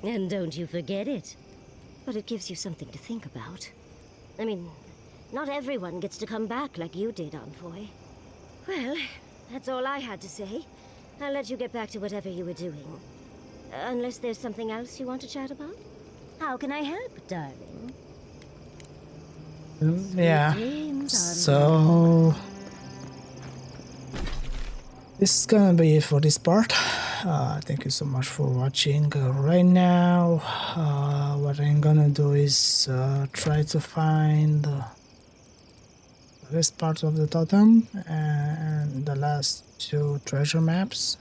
And don't you forget it. But it gives you something to think about. I mean, not everyone gets to come back like you did, Envoy. Well, that's all I had to say. I'll let you get back to whatever you were doing. Unless there's something else you want to chat about? How can I help, darling? Yeah. So this is gonna be it for this part. Thank you so much for watching. Right now, what I'm gonna do is try to find this part of the totem and the last two treasure maps.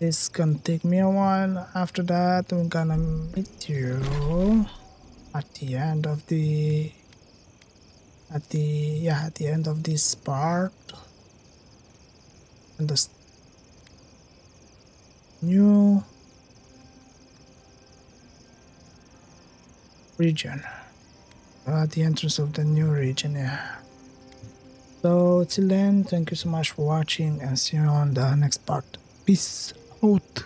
It's gonna take me a while. After that, I'm gonna meet you at the end of the end of this part, and the new region, at the entrance of the new region. Yeah. So till then, thank you so much for watching, and see you on the next part. Peace out.